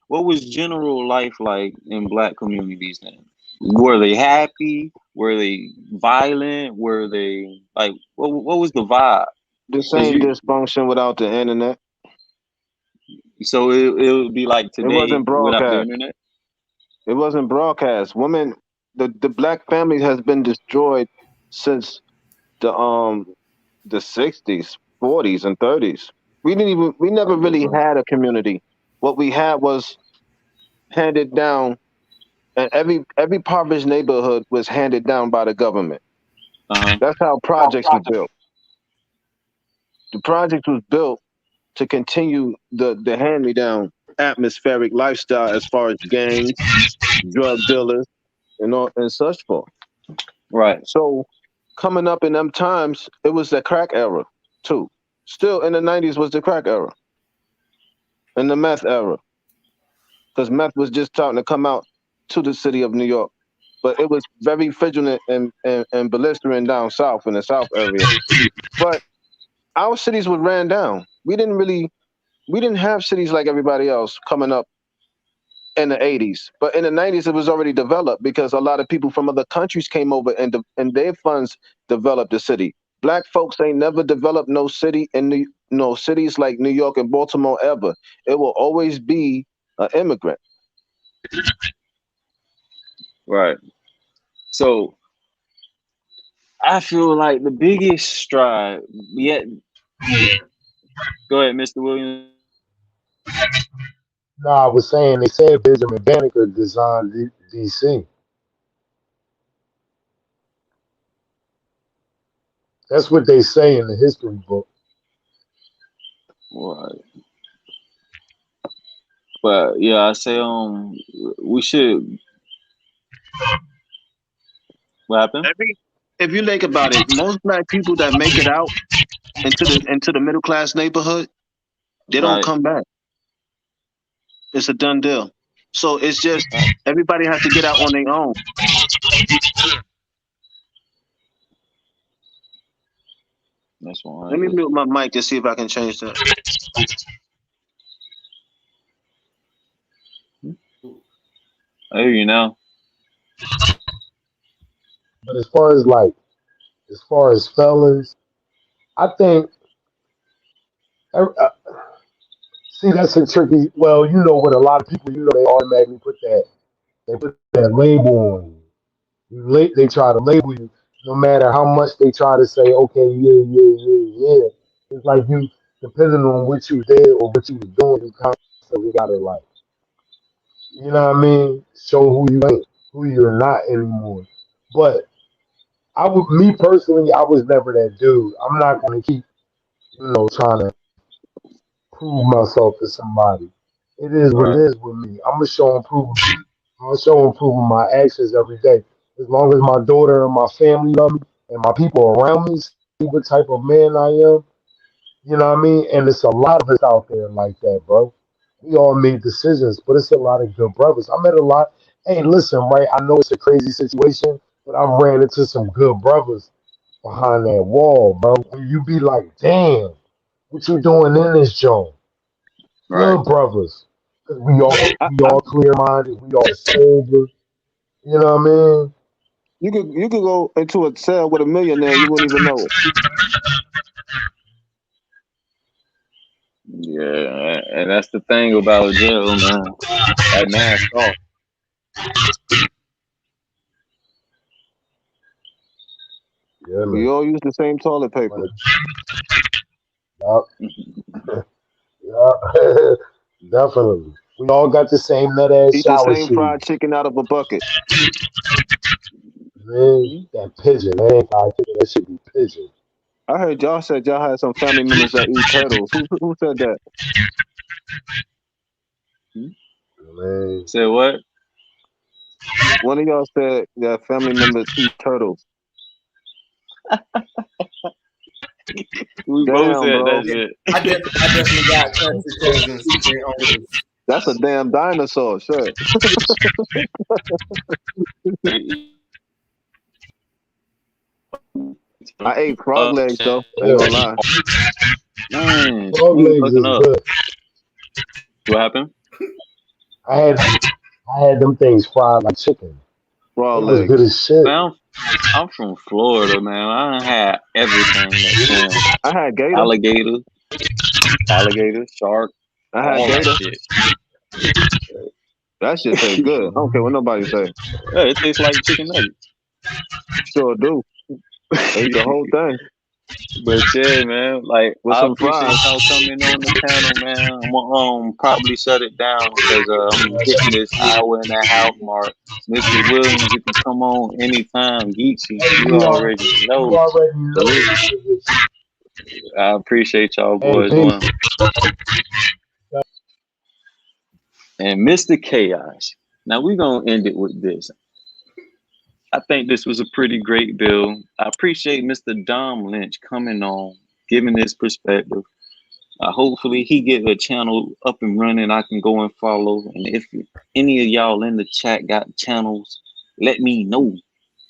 Speaker 1: what was general life like in black communities then? Were they happy? Were they violent? Were they like what was the vibe?
Speaker 2: the
Speaker 1: Cause
Speaker 2: same
Speaker 1: you
Speaker 2: dysfunction without the internet.
Speaker 1: so it would be like
Speaker 2: It
Speaker 1: today
Speaker 2: wasn't
Speaker 1: without the
Speaker 2: broadcast.
Speaker 1: internet.
Speaker 2: It wasn't broadcast. Women, the black family has been destroyed since the the '60s, '40s, and '30s. We never really had a community. What we had was handed down, and every impoverished neighborhood was handed down by the government.
Speaker 1: Uh huh.
Speaker 2: That's how projects was built. The project was built to continue the hand me down atmospheric lifestyle as far as gangs, drug dealers, and all and such forth.
Speaker 1: Right.
Speaker 2: So coming up in them times, it was the crack era too. Still in the '90s was the crack era and the meth era, because meth was just starting to come out to the city of New York. But it was very vigilant and blistering down south in the south area. But our cities were ran down. We didn't have cities like everybody else coming up in the '80s. But in the '90s, it was already developed because a lot of people from other countries came over and their funds developed the city. Black folks ain't never developed no city in no cities like New York and Baltimore ever. It will always be an immigrant.
Speaker 1: Right. So I feel like the biggest stride yet. Go ahead, Mr. Williams.
Speaker 5: No, I was saying they said Benjamin Banneker designed DC. That's what they say in the history book.
Speaker 1: Right. But yeah, I say we should. What happened?
Speaker 2: If you think about it, most black people that make it out into the middle class neighborhood, they don't
Speaker 1: Right.
Speaker 2: come back. It's a done deal. So it's just
Speaker 1: Right.
Speaker 2: everybody has to get out on their own.
Speaker 1: That's one
Speaker 2: Let me
Speaker 1: hundred.
Speaker 2: mute my mic to see if I can change that.
Speaker 1: I hear you now.
Speaker 5: But as far as fellas, I think see that's a tricky. Well, you know what? A lot of people, they automatically put that label on you. They try to label you, no matter how much they try to say, okay, yeah, yeah, yeah, yeah. It's like you, depending on what you did or what you was doing, you constantly gotta like, you know what I mean? Show who you ain't, who you're not anymore. But me personally, I was never that dude. I'm not gonna keep, trying to prove myself to somebody. It is what it
Speaker 1: Right.
Speaker 5: is with me. I'm gonna show and prove. I'll show and prove with my actions every day. As long as my daughter and my family love me and my people around me see what type of man I am, you know what I mean? And it's a lot of us out there like that, bro. We all made decisions, but it's a lot of good brothers. I met a lot. Hey, listen, right? I know it's a crazy situation, but I ran into some good brothers behind that wall, bro. And you be like, damn, what you doing in this joint?
Speaker 1: Right.
Speaker 5: Good brothers. Cause
Speaker 2: I,
Speaker 5: we
Speaker 2: I,
Speaker 5: all clear minded, we all sober. You know what I mean?
Speaker 2: you could go into a cell with a millionaire, you wouldn't even know it.
Speaker 1: Yeah, and that's the thing about jail, man. That mask off.
Speaker 5: Yeah,
Speaker 2: We
Speaker 5: man.
Speaker 2: all use the same toilet paper.
Speaker 5: But yup, yup. Definitely. We all got the same nut ass
Speaker 2: Eat the
Speaker 5: shower
Speaker 2: same
Speaker 5: shoes.
Speaker 2: fried chicken out of a bucket.
Speaker 5: Man, that pigeon, that ain't fried chicken. That should be pigeon.
Speaker 2: I heard y'all said y'all had some family members that eat turtles. Who said that?
Speaker 5: Man,
Speaker 1: Say what?
Speaker 2: One of y'all said that family members eat turtles.
Speaker 1: We both
Speaker 2: Damn,
Speaker 1: said
Speaker 2: bro.
Speaker 1: that shit.
Speaker 3: I definitely got country cousins and uncles.
Speaker 2: That's a damn dinosaur. Shit. I ate frog legs though. I ain't
Speaker 5: yeah.
Speaker 2: gonna lie.
Speaker 1: Man,
Speaker 5: Frog
Speaker 1: smooth
Speaker 5: legs
Speaker 1: looking
Speaker 5: is
Speaker 1: up.
Speaker 5: good.
Speaker 1: What happened?
Speaker 5: I had them things fried like chicken. They
Speaker 2: Frog
Speaker 5: was good
Speaker 2: legs.
Speaker 5: as shit.
Speaker 1: Man, I'm from Florida, man. I done had everything that swim.
Speaker 2: I had gator.
Speaker 1: Alligator, alligator, shark,
Speaker 2: I had
Speaker 1: all that
Speaker 2: gator.
Speaker 1: shit.
Speaker 2: That shit tastes good. I don't care what nobody say.
Speaker 1: Yeah, it tastes like chicken nuggets.
Speaker 2: Sure do. Ate the whole thing
Speaker 1: But yeah, man, like
Speaker 2: with
Speaker 1: I
Speaker 2: some
Speaker 1: appreciate
Speaker 2: fries.
Speaker 1: y'all coming on the panel, man. I'm gonna probably shut it down because I'm hitting this hour and a half mark. Mr. Williams, you can come on anytime. Geeksy,
Speaker 5: Hey,
Speaker 1: you already
Speaker 5: you
Speaker 1: know.
Speaker 5: already know.
Speaker 1: Salute. I appreciate y'all
Speaker 5: Hey,
Speaker 1: boys
Speaker 5: peace.
Speaker 1: one. And Mr. Chaos. Now we're gonna end it with this. I think this was a pretty great bill. I appreciate Mr. Dom Lynch coming on, giving his perspective. Hopefully he get a channel up and running I can go and follow. And if any of y'all in the chat got channels, let me know.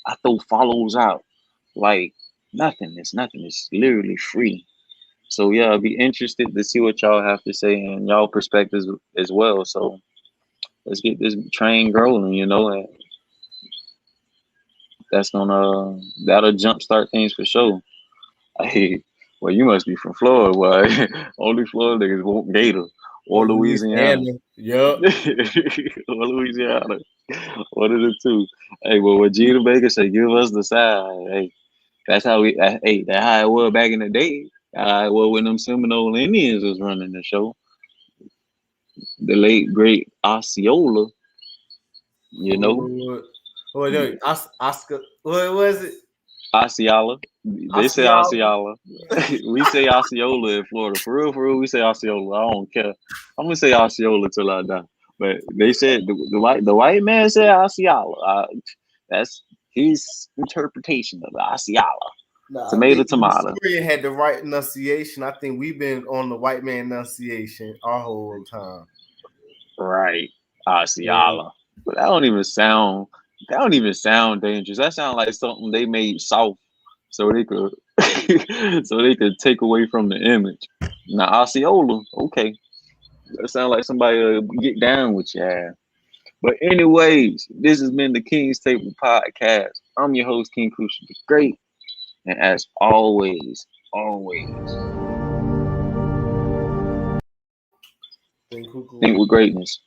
Speaker 1: I throw follows out like nothing. It's nothing. It's literally free. So yeah, I'll be interested to see what y'all have to say and y'all perspectives as well. So let's get this train rolling, and that'll jumpstart things for sure. Hey, well, you must be from Florida. Why? Only Florida niggas want Gator or
Speaker 3: Or
Speaker 1: Louisiana.
Speaker 3: Louisiana. Yup.
Speaker 1: Or Louisiana. One of the two. Hey, well, what Gina Baker said, give us the side. Hey, that's how that's how it was back in the day. How it was when them Seminole Indians was running the show. The late, great Osceola, you know,
Speaker 3: Wait, Oscar. What was it?
Speaker 1: Osceola. They say
Speaker 3: Osceola.
Speaker 1: Osceola. We say Osceola in Florida. For real, we say Osceola. I don't care. I'm gonna say Osceola till I die. But they said the white man said Osceola. That's his interpretation of Osceola.
Speaker 3: Nah, I
Speaker 1: Tomato,
Speaker 3: think the
Speaker 1: tomato.
Speaker 3: historian had the right enunciation. I think we've been on the white man enunciation our whole time.
Speaker 1: Right.
Speaker 3: Yeah.
Speaker 1: Osceola. But that don't even sound. That don't even sound dangerous. That sounds like something they made soft so they could so they could take away from the image. Now Osceola, okay. That sounds like somebody get down with your ass. But anyways, this has been the King's Table Podcast. I'm your host, King Crucial the Great. And as always, think with greatness.